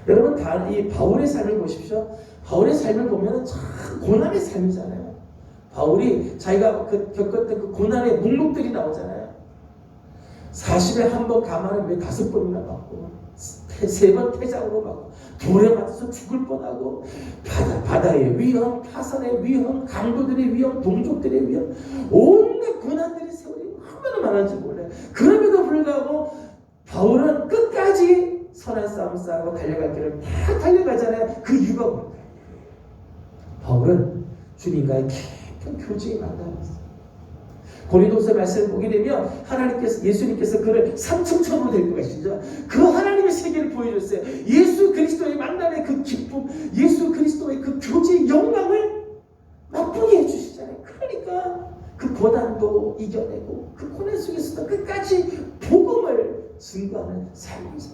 여러분 다 이 바울의 삶을 보십시오. 바울의 삶을 보면 참 고난의 삶이잖아요. 바울이 자기가 겪었던 그 고난의 목록들이 나오잖아요. 40에 한 번 가만히 왜 5번이나 맞고 3번 태장으로 맞고 돌에 맞아서 죽을 뻔하고 바다의 위험, 파선의 위험, 강도들의 위험, 동족들의 위험, 온갖 고난들이 세월이 얼마나 많은지 몰라요. 그럼에도 불구하고 바울은 끝까지 선한 싸움 싸고 달려갈 길을 다 달려가잖아요. 그 이유가 뭘까요? 바울은 주님과의 깊은 교제에 만나었어요. 고린도서 말씀을 보게 되면 예수님께서 그를 3층천으로 데리고 가시죠. 그 하나님의 세계를 보여줬어요. 예수 그리스도의 만남의 그 기쁨, 예수 그리스도의 그 교제의 영광을 맛보게 해주시잖아요. 그러니까 그 고난도 이겨내고 그 고난 속에서도 끝까지 복음을 증거하는 삶이죠.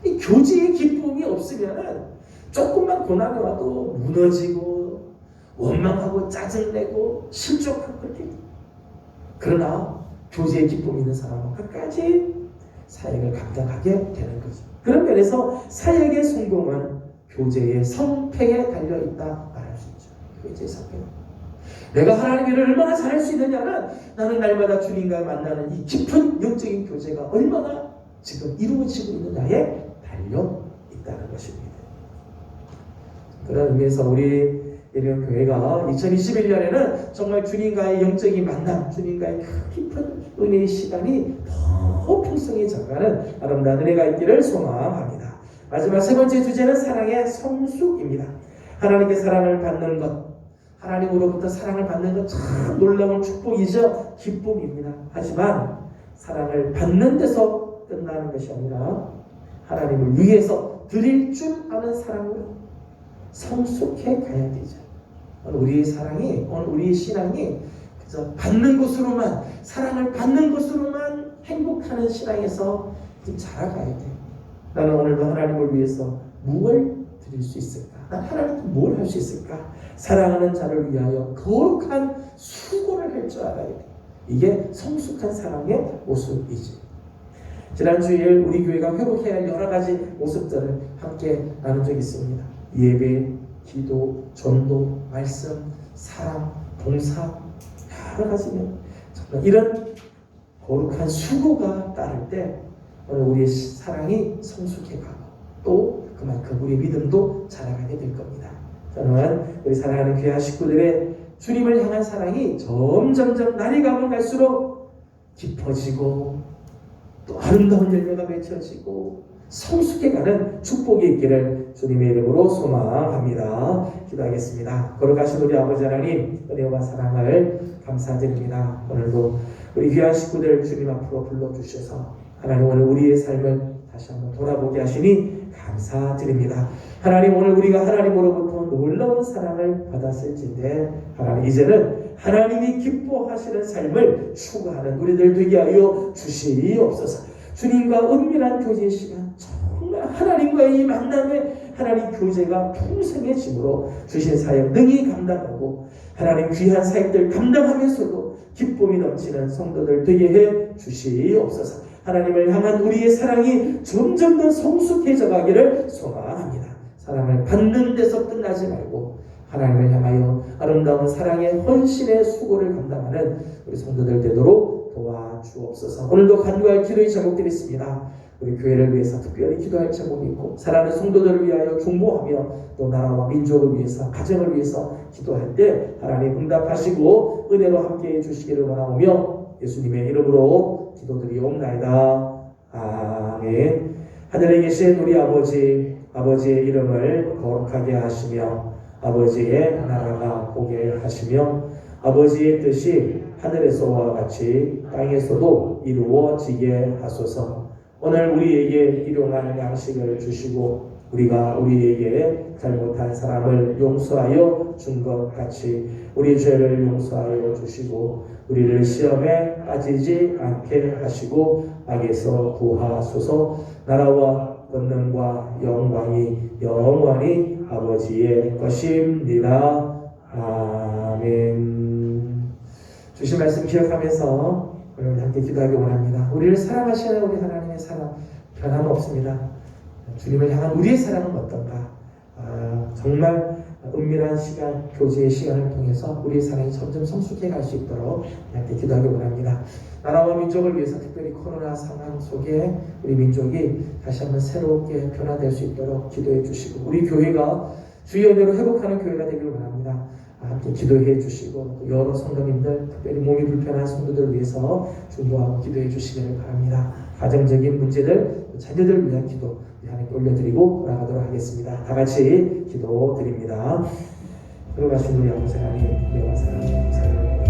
이 교제의 기쁨이 없으면은 조금만 고난이 와도 무너지고 원망하고 짜증내고 실족하고 그렇게. 그러나 교제의 기쁨이 있는 사람은 끝까지 사역을 감당하게 되는 거죠. 그런 면에서 사역의 성공은 교제의 성패에 달려있다 말할 수 있죠. 교제의 성패. 내가 하나님의 일을 얼마나 잘할 수 있느냐는 나는 날마다 주님과 만나는 이 깊은 영적인 교제가 얼마나 지금 이루어지고 있느냐에 달려있다는 것입니다. 그런 의미에서 우리 예비원 교회가 2021년에는 정말 주님과의 영적인 만남, 주님과의 깊은 은혜의 시간이 더 풍성해져가는 아름다운 은혜가 있기를 소망합니다. 마지막 세 번째 주제는 사랑의 성숙입니다. 하나님께 사랑을 받는 것, 하나님으로부터 사랑을 받는 것 참 놀라운 축복이죠. 기쁨입니다. 하지만 사랑을 받는 데서 끝나는 것이 아니라 하나님을 위해서 드릴 줄 아는 사랑으로 성숙해 가야 되죠. 오늘 우리의 사랑이, 오늘 우리의 신앙이 그저 받는 것으로만, 사랑을 받는 것으로만 행복하는 신앙에서 좀 자라가야 돼요. 나는 오늘도 하나님을 위해서 무엇을 드릴 수 있을까? 난 하나님께 뭘 할 수 있을까? 사랑하는 자를 위하여 거룩한 수고를 할 줄 알아야 돼. 이게 성숙한 사랑의 모습이지. 지난 주일 우리 교회가 회복해야 할 여러 가지 모습들을 함께 나눈 적이 있습니다. 예배, 기도, 전도, 말씀, 사랑, 봉사, 여러 가지면 정말 이런 거룩한 수고가 따를 때 오늘 우리의 사랑이 성숙해가고 또 그만큼 우리의 믿음도 자라가게 될 겁니다. 저는 우리 사랑하는 귀한 식구들의 주님을 향한 사랑이 점점점 날이 가면 갈수록 깊어지고 또 아름다운 열매가 맺혀지고 성숙해가는 축복이 있기를 주님의 이름으로 소망합니다. 기도하겠습니다. 거룩하신 우리 아버지 하나님, 은혜와 사랑을 감사드립니다. 오늘도 우리 귀한 식구들 주님 앞으로 불러주셔서 하나님 오늘 우리의 삶을 다시 한번 돌아보게 하시니 감사드립니다. 하나님 오늘 우리가 하나님으로부터 놀라운 사랑을 받았을진데 하나님 이제는 하나님이 기뻐하시는 삶을 추구하는 우리들 되게 하여 주시옵소서. 주님과 은밀한 교제 시간 정말 하나님과의 이 만남에 하나님 교제가 풍성해짐으로 주신 사역 능히 감당하고 하나님 귀한 사역들 감당하면서도 기쁨이 넘치는 성도들 되게 해 주시옵소서. 하나님을 향한 우리의 사랑이 점점 더 성숙해져 가기를 소망합니다. 사랑을 받는 데서 끝나지 말고 하나님을 향하여 아름다운 사랑의 헌신의 수고를 감당하는 우리 성도들 되도록 도와주옵소서. 오늘도 간구할 기도의 제목들이 있습니다. 우리 교회를 위해서 특별히 기도할 제목이 있고 사랑하는 성도들을 위하여 중보하며 또 나라와 민족을 위해서 가정을 위해서 기도할 때 하나님 응답하시고 은혜로 함께해 주시기를 원하오며 예수님의 이름으로 기도드리옵나이다. 아멘. 하늘에 계신 우리 아버지의 이름을 거룩하게 하시며 아버지의 나라가 오게 하시며 아버지의 뜻이 하늘에서와 같이 땅에서도 이루어지게 하소서. 오늘 우리에게 일용할 양식을 주시고 우리가 우리에게 잘못한 사람을 용서하여 준 것 같이 우리 죄를 용서하여 주시고 우리를 시험에 빠지지 않게 하시고 악에서 구하소서. 나라와 권능과 영광이 영원히 아버지의 것입니다. 아멘. 주신 말씀 기억하면서 오늘 함께 기도하기 원합니다. 우리를 사랑하시는 우리 하나님의 사랑 변함없습니다. 주님을 향한 우리의 사랑은 어떤가? 정말 은밀한 시간, 교제의 시간을 통해서 우리의 사랑이 점점 성숙해 갈 수 있도록 함께 기도하기 원합니다. 나라와 민족을 위해서 특별히 코로나 상황 속에 우리 민족이 다시 한번 새롭게 변화될 수 있도록 기도해 주시고, 우리 교회가 주의 은혜로 회복하는 교회가 되기를 원합니다. 함께 기도해 주시고, 여러 성도님들, 특별히 몸이 불편한 성도들을 위해서 중보하고 기도해 주시기를 바랍니다. 가정적인 문제들, 자녀들을 위한 기도 하나님께 올려드리고 돌아가도록 하겠습니다. 다 같이 기도 드립니다. 들어가신 우리 아버지 하나님, 은혜와 사랑을 감사드립니다.